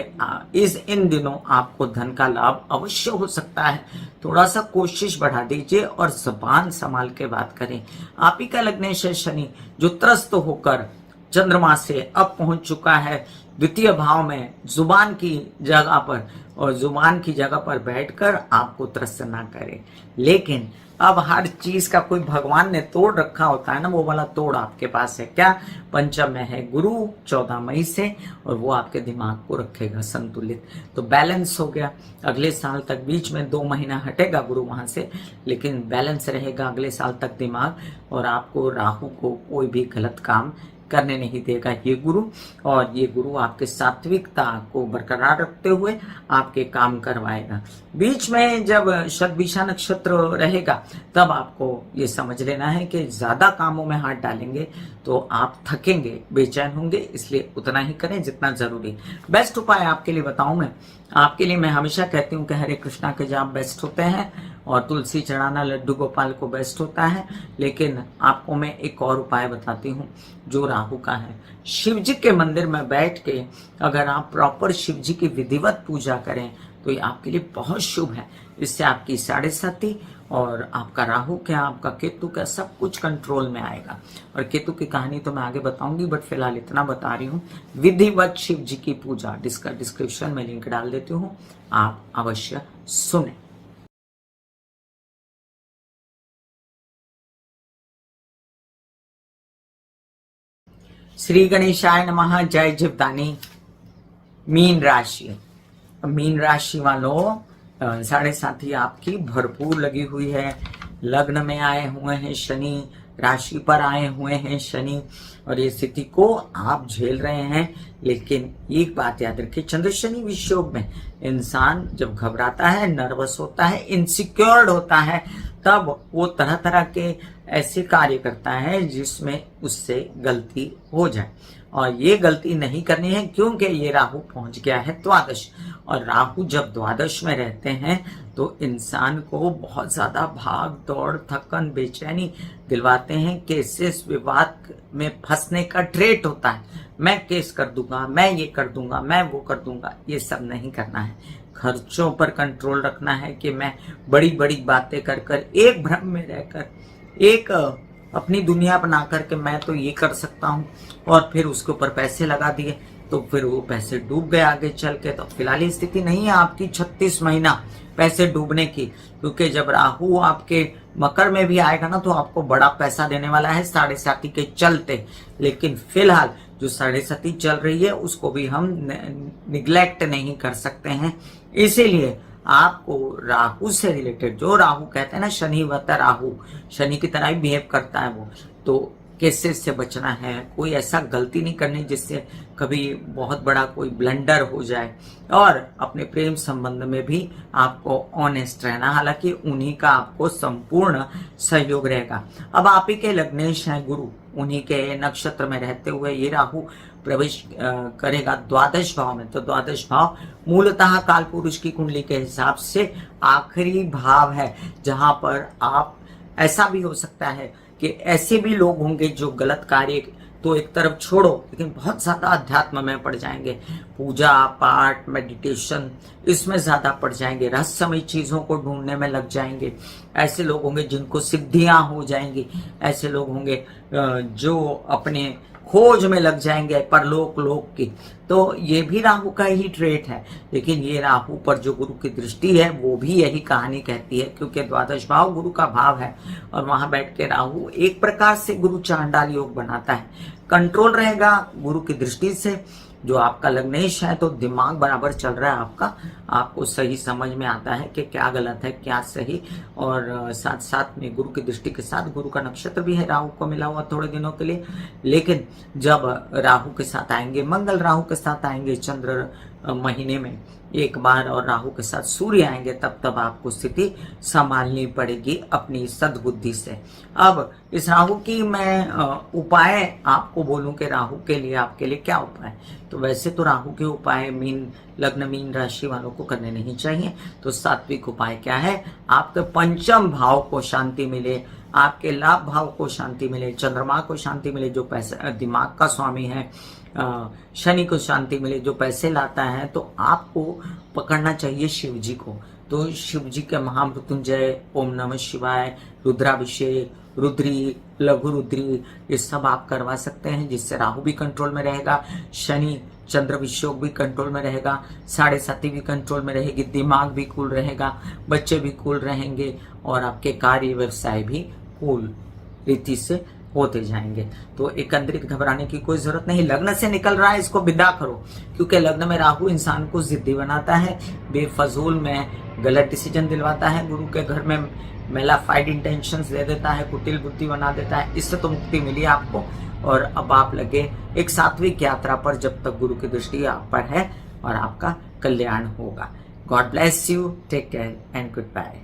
इन दिनों आपको धन का लाभ अवश्य हो सकता है। थोड़ा सा कोशिश बढ़ा दीजिए और जबान संभाल के बात करें। आप ही का लग्नेश शनि जो त्रस्त होकर चंद्रमा से अब पहुंच चुका है द्वितीय भाव में, जुबान की जगह पर, और जुबान की जगह पर बैठकर आपको त्रस्त ना करे। लेकिन अब हर चीज का कोई भगवान ने तोड़ रखा होता है ना, वो वाला तोड़ आपके पास है क्या? पंचम में है गुरु 14 मई से, और वो आपके दिमाग को रखेगा संतुलित, तो बैलेंस हो गया। अगले साल तक, बीच में 2 महीना हटेगा गुरु वहां से, लेकिन बैलेंस रहेगा अगले साल तक दिमाग, और आपको राहु को कोई भी गलत काम करने नहीं देगा ये गुरु। और ये गुरु आपके सात्विकता को बरकरार रखते हुए आपके काम करवाएगा। बीच में जब शतभिषा नक्षत्र रहेगा तब आपको ये समझ लेना है कि ज्यादा कामों में हाथ डालेंगे तो आप थकेंगे, बेचैन होंगे, इसलिए उतना ही करें जितना जरूरी। बेस्ट उपाय आपके लिए बताऊं मैं, आपके लिए मैं हमेशा कहती हूँ कि हरे कृष्णा के जाप बेस्ट होते हैं और तुलसी चढ़ाना लड्डू गोपाल को बेस्ट होता है। लेकिन आपको मैं एक और उपाय बताती हूँ जो राहु का है। शिव जी के मंदिर में बैठ के अगर आप प्रॉपर शिव जी की विधिवत पूजा करें तो ये आपके लिए बहुत शुभ है। इससे आपकी साढ़े साथी और आपका राहु क्या, आपका केतु क्या, सब कुछ कंट्रोल में आएगा। और केतु की कहानी तो मैं आगे बताऊंगी, बट फिलहाल इतना बता रही हूँ, विधिवत शिव जी की पूजा, डिस्क्रिप्शन में लिंक डाल देती हूँ, आप अवश्य सुने। श्री गणेशाय नमः। जय जीवदानी। मीन राशि, मीन राशि वालों, साढ़े साथी आपकी भरपूर लगी हुई है। लग्न में आए हुए हैं शनि, राशि पर आए हुए हैं शनि, और ये स्थिति को आप झेल रहे हैं। लेकिन एक बात याद रखिए, चंद्र शनि विषयोग में इंसान जब घबराता है, नर्वस होता है, इनसिक्योर्ड होता है, तब वो तरह तरह के ऐसे कार्य करता है जिसमें उससे गलती हो जाए। और ये गलती नहीं करनी है, क्योंकि ये राहु पहुंच गया है द्वादश, और राहु जब द्वादश में रहते हैं तो इंसान को बहुत ज्यादा भाग दौड़, थकन, बेचैनी दिलवाते हैं। केसेस, विवाद में फंसने का ट्रेट होता है। मैं केस कर दूंगा, मैं ये कर दूंगा, मैं वो कर दूंगा, ये सब नहीं करना है। खर्चों पर कंट्रोल रखना है कि मैं बड़ी बड़ी बातें कर कर, एक भ्रम में रहकर, एक अपनी दुनिया बना करके मैं तो ये कर सकता हूँ, और फिर उसके ऊपर पैसे लगा दिए तो फिर वो पैसे डूब गए आगे चल के। तो फिलहाल स्थिति नहीं है आपकी 36 महीना पैसे डूबने की, क्योंकि जब राहु आपके मकर में भी आएगा ना तो आपको बड़ा पैसा देने वाला है साढ़े साथी के चलते। लेकिन फिलहाल जो साढ़े साथी चल रही है उसको भी हम निग्लेक्ट नहीं कर सकते हैं। इसीलिए आपको राहु से रिलेटेड, जो राहु कहते हैं ना, शनि वत राहु, शनि की तरह ही बिहेव करता है वो, तो कैसे से बचना है, कोई ऐसा गलती नहीं करनी जिससे कभी बहुत बड़ा कोई ब्लंडर हो जाए, और अपने प्रेम संबंध में भी आपको ऑनेस्ट रहना, हालांकि उन्हीं का आपको संपूर्ण सहयोग रहेगा। अब आप ही के लग्नेश हैं गुरु, उन्हीं के नक्षत्र में रहते हुए ये राहु प्रवेश करेगा द्वादश भाव में। तो द्वादश भाव मूलतः काल पुरुष की कुंडली के हिसाब से आखिरी भाव है, जहां पर आप, ऐसा भी हो सकता है कि ऐसे भी लोग होंगे जो गलत कार्य तो एक तरफ छोड़ो, लेकिन बहुत ज्यादा अध्यात्म में पड़ जाएंगे, पूजा पाठ मेडिटेशन इसमें ज्यादा पड़ जाएंगे, रहस्यमय चीजों को ढूंढने में लग जाएंगे। ऐसे लोग होंगे जिनको सिद्धियां हो जाएंगी, ऐसे लोग होंगे जो अपने खोज में लग जाएंगे परलोक लोक की। तो ये भी राहु का ही ट्रेट है, लेकिन ये राहु पर जो गुरु की दृष्टि है वो भी यही कहानी कहती है, क्योंकि द्वादश भाव गुरु का भाव है और वहां बैठ के राहु एक प्रकार से गुरु चांडाल योग बनाता है। कंट्रोल रहेगा गुरु की दृष्टि से। जो आपका लग्नेश है तो दिमाग बराबर चल रहा है आपका, आपको सही समझ में आता है कि क्या गलत है क्या सही, और साथ साथ में गुरु की दृष्टि के साथ गुरु का नक्षत्र भी है राहु को मिला हुआ थोड़े दिनों के लिए। लेकिन जब राहु के साथ आएंगे मंगल, राहु के साथ आएंगे चंद्र महीने में एक बार, और राहु के साथ सूर्य आएंगे, तब आपको स्थिति संभालनी पड़ेगी अपनी सद्बुद्धि से। अब इस राहु की मैं उपाय आपको बोलूं कि राहु के लिए आपके लिए क्या उपाय, तो वैसे तो राहु के उपाय मीन लग्न मीन राशि वालों को करने नहीं चाहिए। तो सात्विक उपाय क्या है, आपके पंचम भाव को शांति मिले, आपके लाभ भाव को शांति मिले, चंद्रमा को शांति मिले जो पैसे दिमाग का स्वामी है, शनि को शांति मिले जो पैसे लाता है, तो आपको पकड़ना चाहिए शिव जी को। तो शिव जी के महामृत्युंजय, ओम नमः शिवाय, रुद्राभिषेक, रुद्री, लघु रुद्री, ये सब आप करवा सकते हैं, जिससे राहु भी कंट्रोल में रहेगा, शनि चंद्र विषयोग भी कंट्रोल में रहेगा, 7.5 भी कंट्रोल में रहेगी, दिमाग भी कूल रहेगा, बच्चे भी कूल रहेंगे, और आपके कार्य व्यवसाय भी कूल रीति से होते जाएंगे। तो एकंदरित घबराने की कोई जरूरत नहीं। लग्न से निकल रहा है इसको विदा करो, क्योंकि लग्न में राहु इंसान को जिद्दी बनाता है, बेफजूल में गलत डिसीजन दिलवाता है, गुरु के घर में मेलाफाइड इंटेंशंस दे देता है, कुटिल बुद्धि बना देता है। इससे तो मुक्ति मिली आपको, और अब आप लगे एक सात्विक यात्रा पर, जब तक गुरु की दृष्टि आप पर है, और आपका कल्याण होगा। God bless you, take care and good bye.